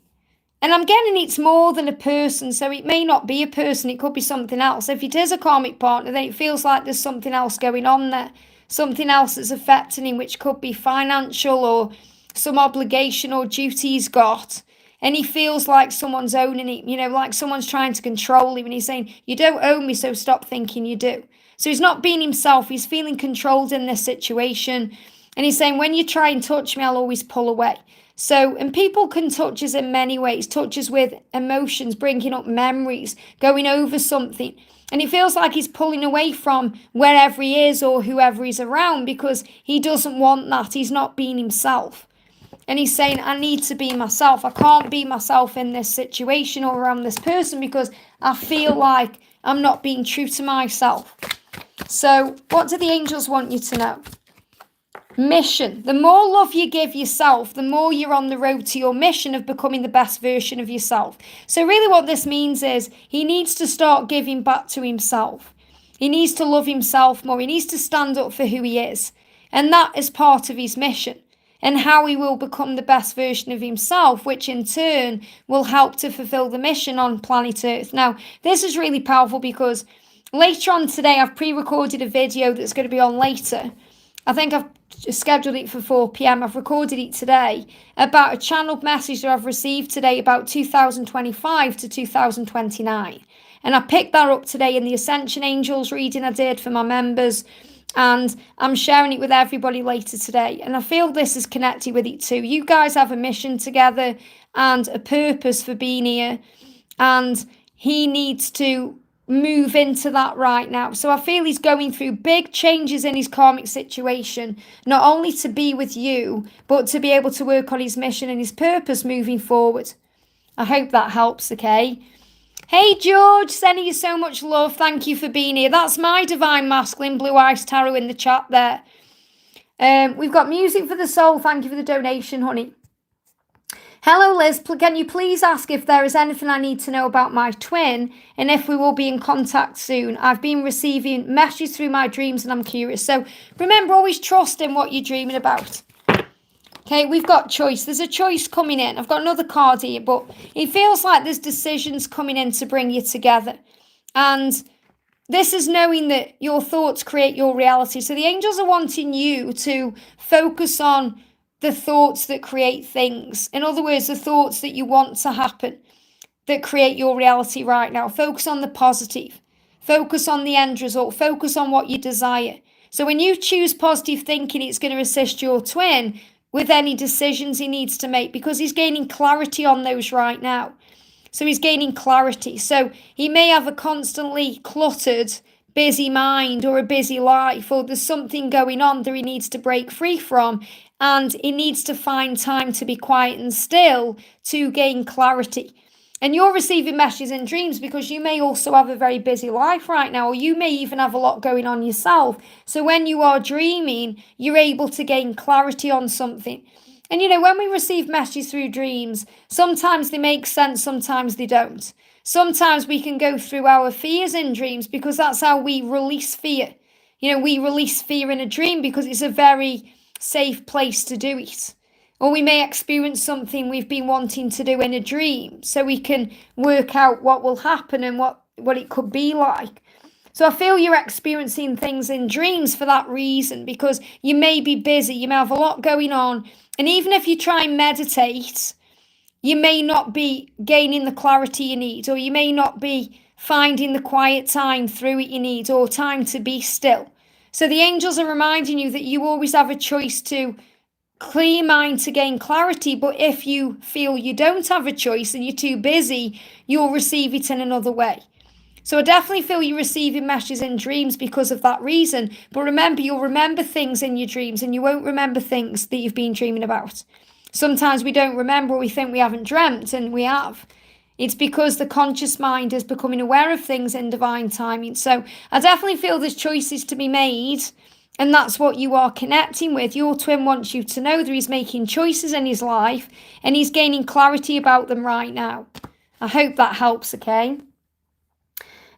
A: And I'm getting it's more than a person, so it may not be a person, it could be something else. If it is a karmic partner, then it feels like there's something else going on there. Something else that's affecting him, which could be financial or some obligation or duty he's got. And he feels like someone's owning him, you know, like someone's trying to control him. And he's saying, you don't own me, so stop thinking you do. So he's not being himself. He's feeling controlled in this situation. And he's saying, when you try and touch me, I'll always pull away. So, and people can touch us in many ways. Touch us with emotions, bringing up memories, going over something. And it feels like he's pulling away from wherever he is or whoever he's around because he doesn't want that. He's not being himself. And he's saying, I need to be myself. I can't be myself in this situation or around this person because I feel like I'm not being true to myself. So what do the angels want you to know? Mission. The more love you give yourself, the more you're on the road to your mission of becoming the best version of yourself. So really what this means is he needs to start giving back to himself. He needs to love himself more. He needs to stand up for who he is. And that is part of his mission and how he will become the best version of himself, which in turn will help to fulfill the mission on planet Earth. Now, this is really powerful because later on today, I've pre-recorded a video that's going to be on later. I think I've scheduled it for 4 p.m. I've recorded it today about a channeled message that I've received today about 2025 to 2029. And I picked that up today in the Ascension Angels reading I did for my members. And I'm sharing it with everybody later today. And I feel this is connected with it too. You guys have a mission together and a purpose for being here. And he needs to move into that right now. So I feel he's going through big changes in his karmic situation, not only to be with you, but to be able to work on his mission and his purpose moving forward. I hope that helps, okay? Hey George, sending you so much love. Thank you for being here. That's my Divine Masculine Blue Ice Tarot in the chat there. We've got Music for the Soul. Thank you for the donation, honey. Hello Liz, can you please ask if there is anything I need to know about my twin and if we will be in contact soon? I've been receiving messages through my dreams and I'm curious. So remember, always trust in what you're dreaming about. Okay, we've got choice. There's a choice coming in. I've got another card here, but it feels like there's decisions coming in to bring you together. And this is knowing that your thoughts create your reality. So the angels are wanting you to focus on the thoughts that create things. In other words, the thoughts that you want to happen that create your reality right now. Focus on the positive. Focus on the end result. Focus on what you desire. So when you choose positive thinking, it's going to assist your twin with any decisions he needs to make because he's gaining clarity on those right now. So he's gaining clarity. So he may have a constantly cluttered, busy mind or a busy life, or there's something going on that he needs to break free from. And he needs to find time to be quiet and still to gain clarity. And you're receiving messages in dreams because you may also have a very busy life right now, or you may even have a lot going on yourself. So when you are dreaming, you're able to gain clarity on something. And when we receive messages through dreams, sometimes they make sense, sometimes they don't. Sometimes we can go through our fears in dreams because that's how we release fear. We release fear in a dream because it's a very safe place to do it. Or we may experience something we've been wanting to do in a dream so we can work out what will happen and what it could be like. So I feel you're experiencing things in dreams for that reason, because you may be busy, you may have a lot going on. And even if you try and meditate, you may not be gaining the clarity you need, or you may not be finding the quiet time through it you need, or time to be still. So the angels are reminding you that you always have a choice to clear your mind to gain clarity, but if you feel you don't have a choice and you're too busy, you'll receive it in another way. So I definitely feel you're receiving messages in dreams because of that reason. But remember, you'll remember things in your dreams and you won't remember things that you've been dreaming about. Sometimes we don't remember, we think we haven't dreamt, and we have. It's because the conscious mind is becoming aware of things in divine timing. So I definitely feel there's choices to be made. And that's what you are connecting with. Your twin wants you to know that he's making choices in his life and he's gaining clarity about them right now. I hope that helps, okay?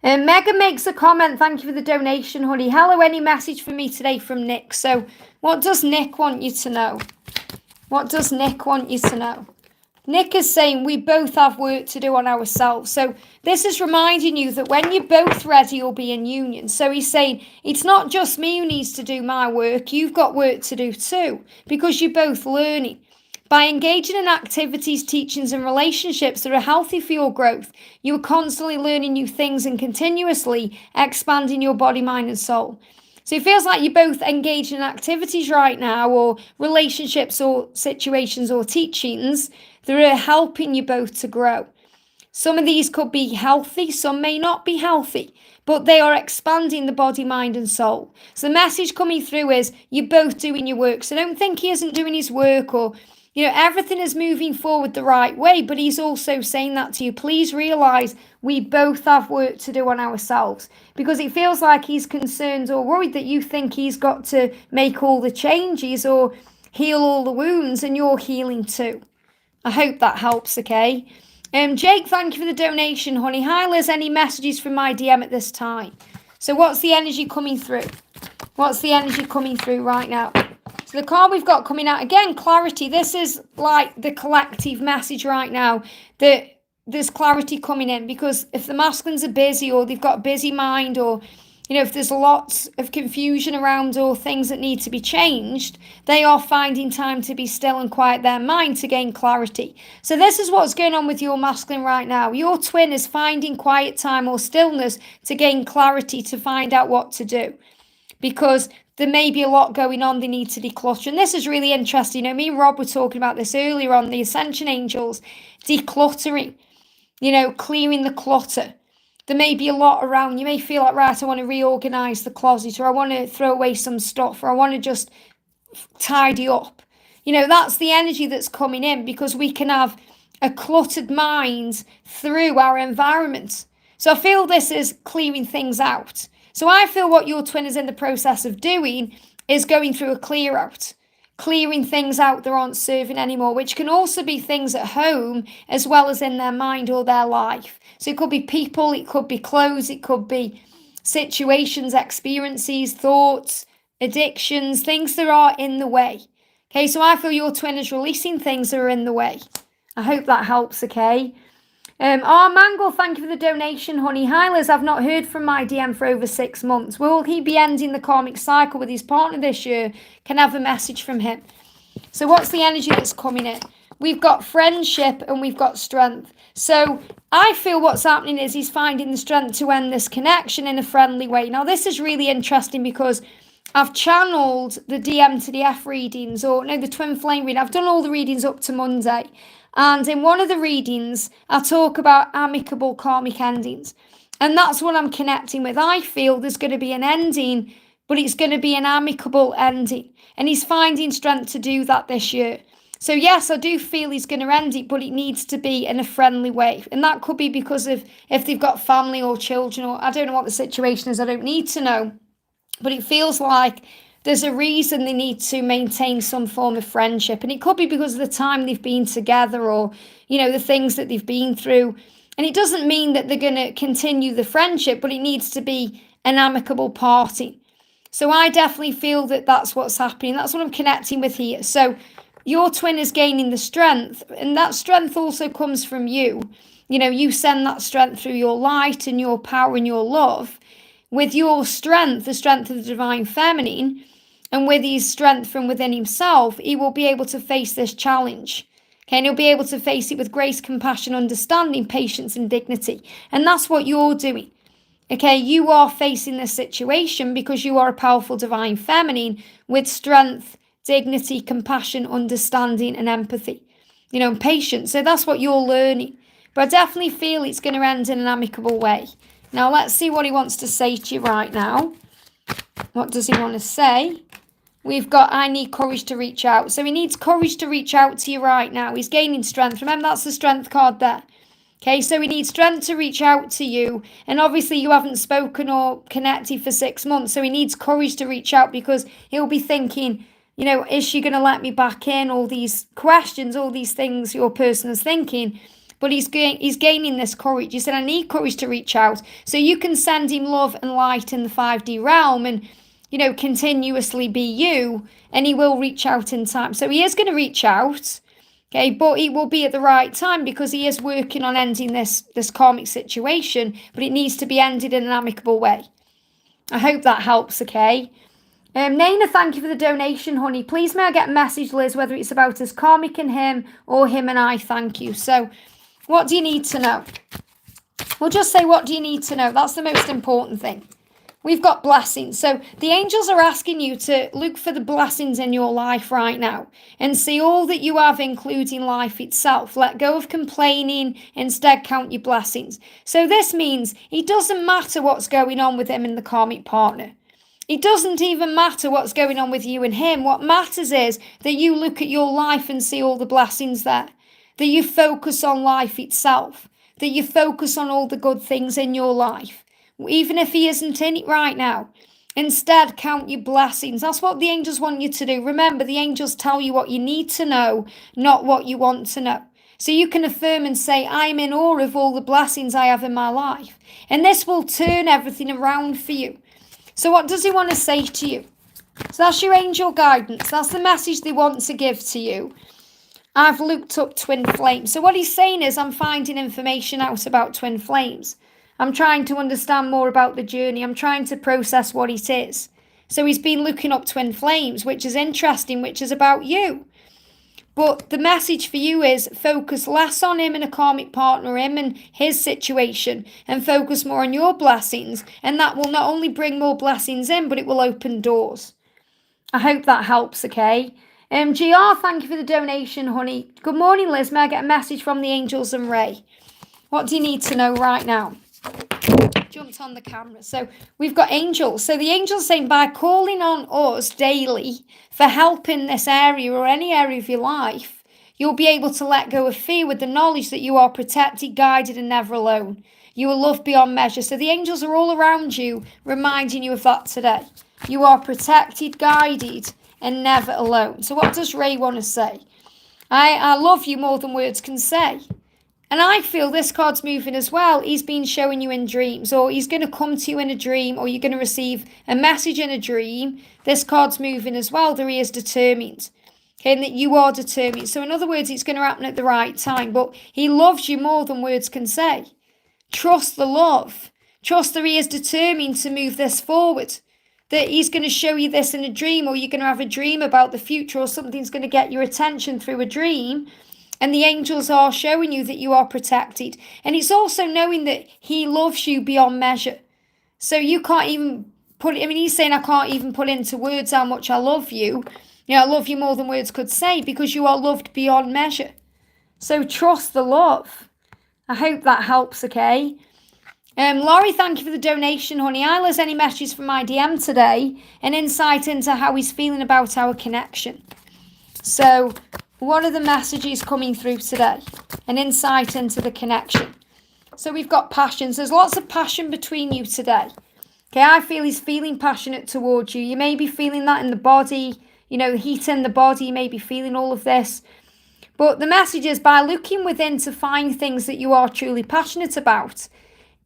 A: And Megan makes a comment. Thank you for the donation, honey. Hello, any message for me today from Nick? So what does Nick want you to know? What does Nick want you to know? Nick is saying we both have work to do on ourselves. So this is reminding you that when you're both ready, you'll be in union. So he's saying it's not just me who needs to do my work. You've got work to do too, because you're both learning. By engaging in activities, teachings, and relationships that are healthy for your growth, you are constantly learning new things and continuously expanding your body, mind, and soul. So it feels like you're both engaged in activities right now, or relationships, or situations, or teachings that are helping you both to grow. Some of these could be healthy, some may not be healthy, but they are expanding the body, mind, and soul. So the message coming through is you're both doing your work. So don't think he isn't doing his work, or everything is moving forward the right way, but he's also saying that to you. Please realize we both have work to do on ourselves, because it feels like he's concerned or worried that you think he's got to make all the changes or heal all the wounds, and you're healing too. I hope that helps, okay? Jake, thank you for the donation, honey. Hi, Liz, any messages from my DM at this time? So what's the energy coming through? What's the energy coming through right now? So the card we've got coming out, again, clarity. This is like the collective message right now, that there's clarity coming in, because if the masculines are busy, or they've got a busy mind, or if there's lots of confusion around, or things that need to be changed, they are finding time to be still and quiet their mind to gain clarity. So this is what's going on with your masculine right now. Your twin is finding quiet time or stillness to gain clarity, to find out what to do, because there may be a lot going on they need to declutter. And this is really interesting. Me and Rob were talking about this earlier on the Ascension Angels, decluttering, clearing the clutter. There may be a lot around. You may feel like, right, I want to reorganize the closet, or I want to throw away some stuff, or I want to just tidy up. That's the energy that's coming in, because we can have a cluttered mind through our environment. So I feel this is clearing things out. So I feel what your twin is in the process of doing is going through a clear out, clearing things out that aren't serving anymore, which can also be things at home as well as in their mind or their life. So it could be people, it could be clothes, it could be situations, experiences, thoughts, addictions, things that are in the way. Okay, so I feel your twin is releasing things that are in the way. I hope that helps, okay? Mangle, thank you for the donation, honey. Hi, Liz, I've not heard from my DM for over 6 months. Will he be ending the karmic cycle with his partner this year? Can I have a message from him? So what's the energy that's coming in? We've got friendship and we've got strength. So I feel what's happening is he's finding the strength to end this connection in a friendly way. Now, this is really interesting, because I've channeled the DM to the F readings, the twin flame reading. I've done all the readings up to Monday. And in one of the readings, I talk about amicable karmic endings. And that's what I'm connecting with. I feel there's going to be an ending, but it's going to be an amicable ending. And he's finding strength to do that this year. So yes, I do feel he's going to end it, but it needs to be in a friendly way. And that could be because of if they've got family or children, or I don't know what the situation is. I don't need to know. But it feels like there's a reason they need to maintain some form of friendship. And it could be because of the time they've been together, or, the things that they've been through. And it doesn't mean that they're going to continue the friendship, but it needs to be an amicable party. So I definitely feel that that's what's happening. That's what I'm connecting with here. So your twin is gaining the strength, and that strength also comes from you. You send that strength through your light and your power and your love. With your strength, the strength of the divine feminine, and with his strength from within himself, he will be able to face this challenge. Okay, and he'll be able to face it with grace, compassion, understanding, patience, and dignity. And that's what you're doing. Okay, you are facing this situation because you are a powerful divine feminine with strength, dignity, compassion, understanding, and empathy, and patience. So that's what you're learning. But I definitely feel it's going to end in an amicable way. Now, let's see what he wants to say to you right now. What does he want to say? We've got, I need courage to reach out. So he needs courage to reach out to you right now. He's gaining strength. Remember, that's the strength card there. Okay, so he needs strength to reach out to you. And obviously you haven't spoken or connected for 6 months. So he needs courage to reach out because he'll be thinking, is she going to let me back in? All these questions, all these things your person is thinking. But he's gaining this courage. He said, I need courage to reach out. So you can send him love and light in the 5D realm and, continuously be you. And he will reach out in time. So he is going to reach out. Okay, but it will be at the right time because he is working on ending this karmic situation. But it needs to be ended in an amicable way. I hope that helps, okay? Naina, thank you for the donation, honey. Please may I get a message, Liz, whether it's about us karmic and him or him and I, thank you. So what do you need to know? We'll just say, what do you need to know? That's the most important thing. We've got blessings. So the angels are asking you to look for the blessings in your life right now and see all that you have, including life itself. Let go of complaining. Instead, count your blessings. So this means it doesn't matter what's going on with him and the karmic partner. It doesn't even matter what's going on with you and him. What matters is that you look at your life and see all the blessings there. That you focus on life itself. That you focus on all the good things in your life. Even if he isn't in it right now. Instead, count your blessings. That's what the angels want you to do. Remember, the angels tell you what you need to know, not what you want to know. So you can affirm and say, I'm in awe of all the blessings I have in my life. And this will turn everything around for you. So what does he want to say to you? So that's your angel guidance. That's the message they want to give to you. I've looked up twin flames. So what he's saying is I'm finding information out about twin flames. I'm trying to understand more about the journey. I'm trying to process what it is. So he's been looking up twin flames, which is interesting, which is about you. But the message for you is focus less on him and a karmic partner, him and his situation, and focus more on your blessings. And that will not only bring more blessings in, but it will open doors. I hope that helps, okay? GR, thank you for the donation, honey. Good morning, Liz. May I get a message from the angels and Ray? What do you need to know right now? Jumped on the camera. So we've got angels. So the angels saying by calling on us daily for help in this area or any area of your life, you'll be able to let go of fear with the knowledge that you are protected, guided, and never alone. You are loved beyond measure. So the angels are all around you, reminding you of that today. You are protected, guided, and never alone. So what does Ray want to say? I love you more than words can say. And I feel this card's moving as well. He's been showing you in dreams, or he's going to come to you in a dream, or you're going to receive a message in a dream. This card's moving as well. That he is determined. Okay, and that you are determined. So in other words, it's going to happen at the right time. But he loves you more than words can say. Trust the love. Trust that he is determined to move this forward. That he's going to show you this in a dream, or you're going to have a dream about the future, or something's going to get your attention through a dream. And the angels are showing you that you are protected. And it's also knowing that he loves you beyond measure. So you can't even put it, he's saying I can't even put into words how much I love you. I love you more than words could say, because you are loved beyond measure. So trust the love. I hope that helps, okay? Laurie, thank you for the donation, honey. Isla's any messages from my DM today? An insight into how he's feeling about our connection. So what are the messages coming through today? An insight into the connection. So we've got passions. There's lots of passion between you today. Okay, I feel he's feeling passionate towards you. You may be feeling that in the body, heat in the body. You may be feeling all of this. But the message is, by looking within to find things that you are truly passionate about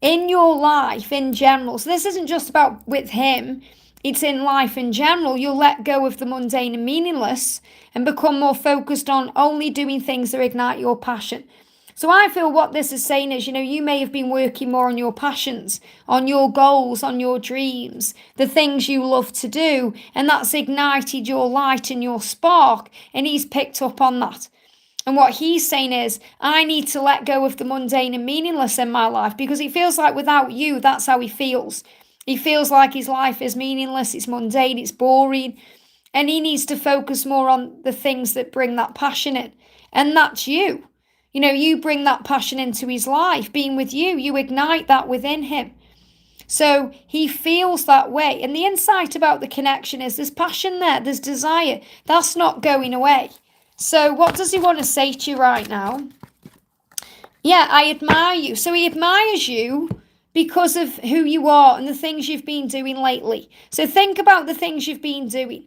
A: in your life in general. So this isn't just about with him. It's in life in general. You'll let go of the mundane and meaningless and become more focused on only doing things that ignite your passion. So I feel what this is saying is, you may have been working more on your passions, on your goals, on your dreams, the things you love to do, and that's ignited your light and your spark, and he's picked up on that. And what he's saying is, I need to let go of the mundane and meaningless in my life, because he feels like without you, that's how he feels. He feels like his life is meaningless, it's mundane, it's boring, and he needs to focus more on the things that bring that passion in. And that's you. You bring that passion into his life. Being with you, you ignite that within him. So he feels that way. And the insight about the connection is there's passion there, there's desire. That's not going away. So what does he want to say to you right now? Yeah, I admire you. So he admires you because of who you are and the things you've been doing lately. So think about the things you've been doing.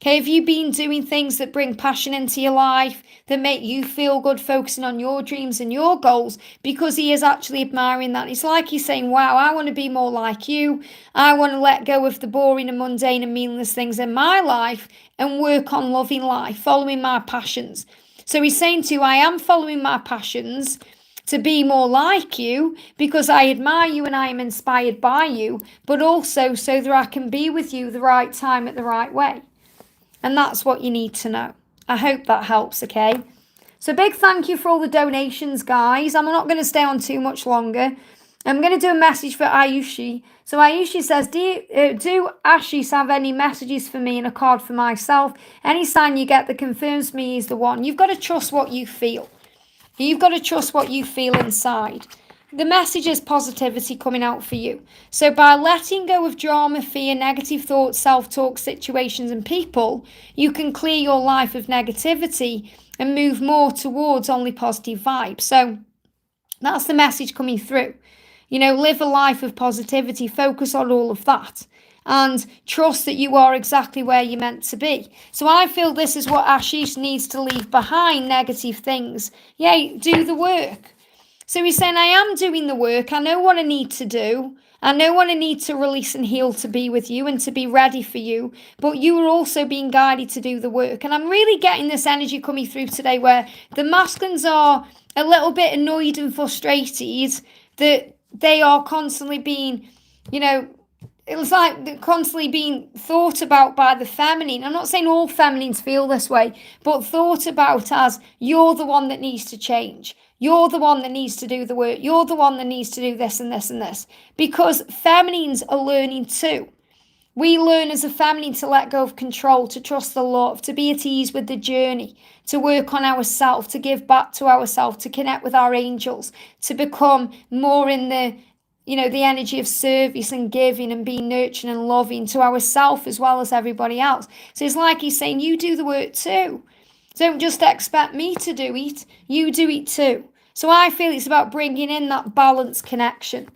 A: Okay, have you been doing things that bring passion into your life, that make you feel good, focusing on your dreams and your goals? Because he is actually admiring that. It's like he's saying, wow, I want to be more like you. I want to let go of the boring and mundane and meaningless things in my life and work on loving life, following my passions. So he's saying to you, I am following my passions to be more like you because I admire you and I am inspired by you, but also so that I can be with you the right time at the right way. And that's what you need to know. I hope that helps, okay? So big thank you for all the donations, guys. I'm not going to stay on too much longer. I'm going to do a message for Ayushi. So Ayushi says, do Ashis have any messages for me and a card for myself? Any sign you get that confirms me is the one. You've got to trust what you feel. You've got to trust what you feel inside. The message is positivity coming out for you. So by letting go of drama, fear, negative thoughts, self-talk, situations and people, you can clear your life of negativity and move more towards only positive vibes. So that's the message coming through. Live a life of positivity, focus on all of that, and trust that you are exactly where you're meant to be. So I feel this is what Ashish needs to leave behind, negative things. Yeah, do the work. So he's saying, I am doing the work. I know what I need to do. I know what I need to release and heal to be with you and to be ready for you. But you are also being guided to do the work. And I'm really getting this energy coming through today where the masculines are a little bit annoyed and frustrated that they are constantly being, it's like they're constantly being thought about by the feminine. I'm not saying all feminines feel this way, but thought about as you're the one that needs to change. You're the one that needs to do the work. You're the one that needs to do this and this and this. Because feminines are learning too. We learn as a feminine to let go of control, to trust the love, to be at ease with the journey, to work on ourselves, to give back to ourselves, to connect with our angels, to become more in the energy of service and giving and being nurturing and loving to ourselves as well as everybody else. So it's like he's saying, you do the work too. Don't just expect me to do it. You do it too. So I feel it's about bringing in that balanced connection.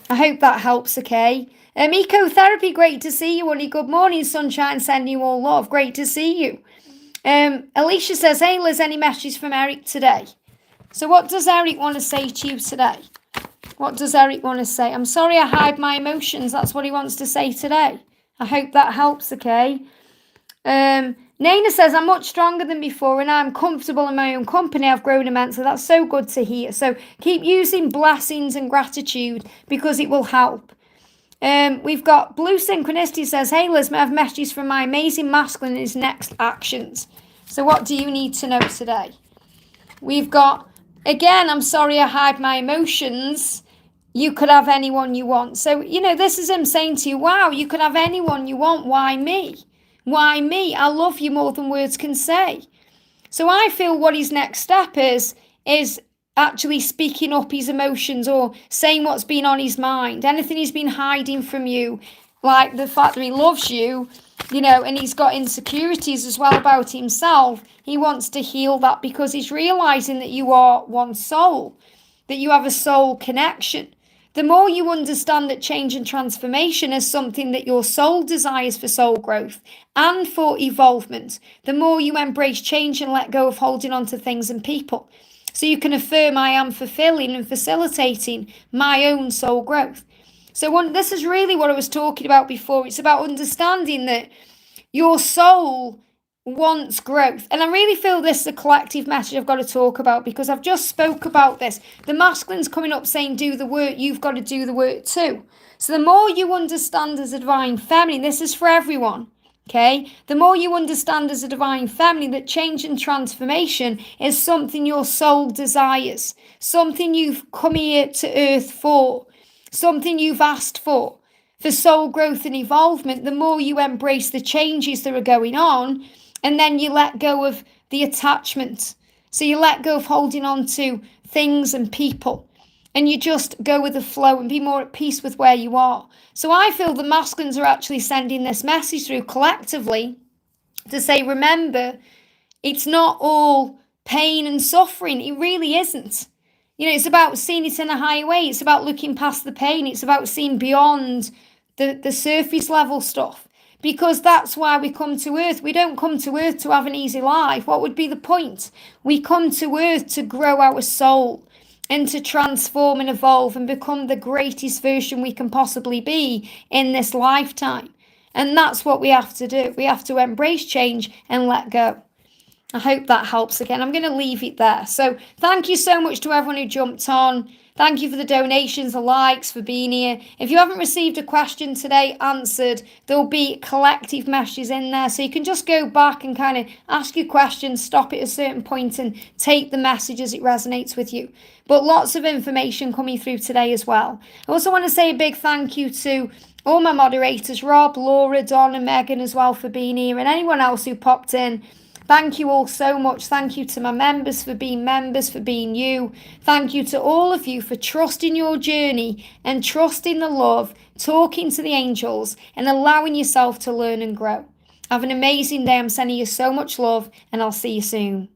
A: I hope that helps, okay? Ecotherapy, great to see you, honey. Good morning, sunshine, sending you all love. Great to see you. Alicia says, hey, Liz, any messages from Eric today? So what does Eric want to say to you today? What does Eric want to say? I'm sorry I hide my emotions. That's what he wants to say today. I hope that helps, okay? Naina says, I'm much stronger than before and I'm comfortable in my own company. I've grown immensely. That's so good to hear. So keep using blessings and gratitude because it will help. We've got Blue Synchronicity says, hey Liz, may I have messages from my amazing masculine in his next actions. So what do you need to know today? We've got, again, I'm sorry I hide my emotions. You could have anyone you want. So, this is him saying to you, wow, you could have anyone you want. Why me? Why me? I love you more than words can say. So I feel what his next step is actually speaking up his emotions or saying what's been on his mind. Anything he's been hiding from you, like the fact that he loves you, and he's got insecurities as well about himself. He wants to heal that because he's realizing that you are one soul, that you have a soul connection. The more you understand that change and transformation is something that your soul desires for soul growth and for evolvement, the more you embrace change and let go of holding on to things and people. So you can affirm, I am fulfilling and facilitating my own soul growth. So this is really what I was talking about before. It's about understanding that your soul wants growth. And I really feel this is a collective message I've got to talk about, because I've just spoke about this. The masculine's coming up saying, do the work. You've got to do the work too. So the more you understand as a divine feminine, this is for everyone. Okay, the more you understand as a divine feminine that change and transformation is something your soul desires, something you've come here to earth for, something you've asked for soul growth and evolvement, the more you embrace the changes that are going on, and then you let go of the attachment. So you let go of holding on to things and people, and you just go with the flow and be more at peace with where you are. So I feel the masculines are actually sending this message through collectively to say, remember, it's not all pain and suffering. It really isn't. It's about seeing it in a higher way. It's about looking past the pain. It's about seeing beyond the surface level stuff, because that's why we come to earth. We don't come to earth to have an easy life. What would be the point? We come to earth to grow our soul and to transform and evolve and become the greatest version we can possibly be in this lifetime. And that's what we have to do. We have to embrace change and let go. I hope that helps. Again, I'm going to leave it there. So thank you so much to everyone who jumped on. Thank you for the donations, the likes, for being here. If you haven't received a question today answered, there'll be collective messages in there. So you can just go back and kind of ask your questions, stop at a certain point and take the message as it resonates with you. But lots of information coming through today as well. I also want to say a big thank you to all my moderators, Rob, Laura, Don and Megan as well, for being here, and anyone else who popped in. Thank you all so much. Thank you to my members for being you. Thank you to all of you for trusting your journey and trusting the love, talking to the angels and allowing yourself to learn and grow. Have an amazing day. I'm sending you so much love, and I'll see you soon.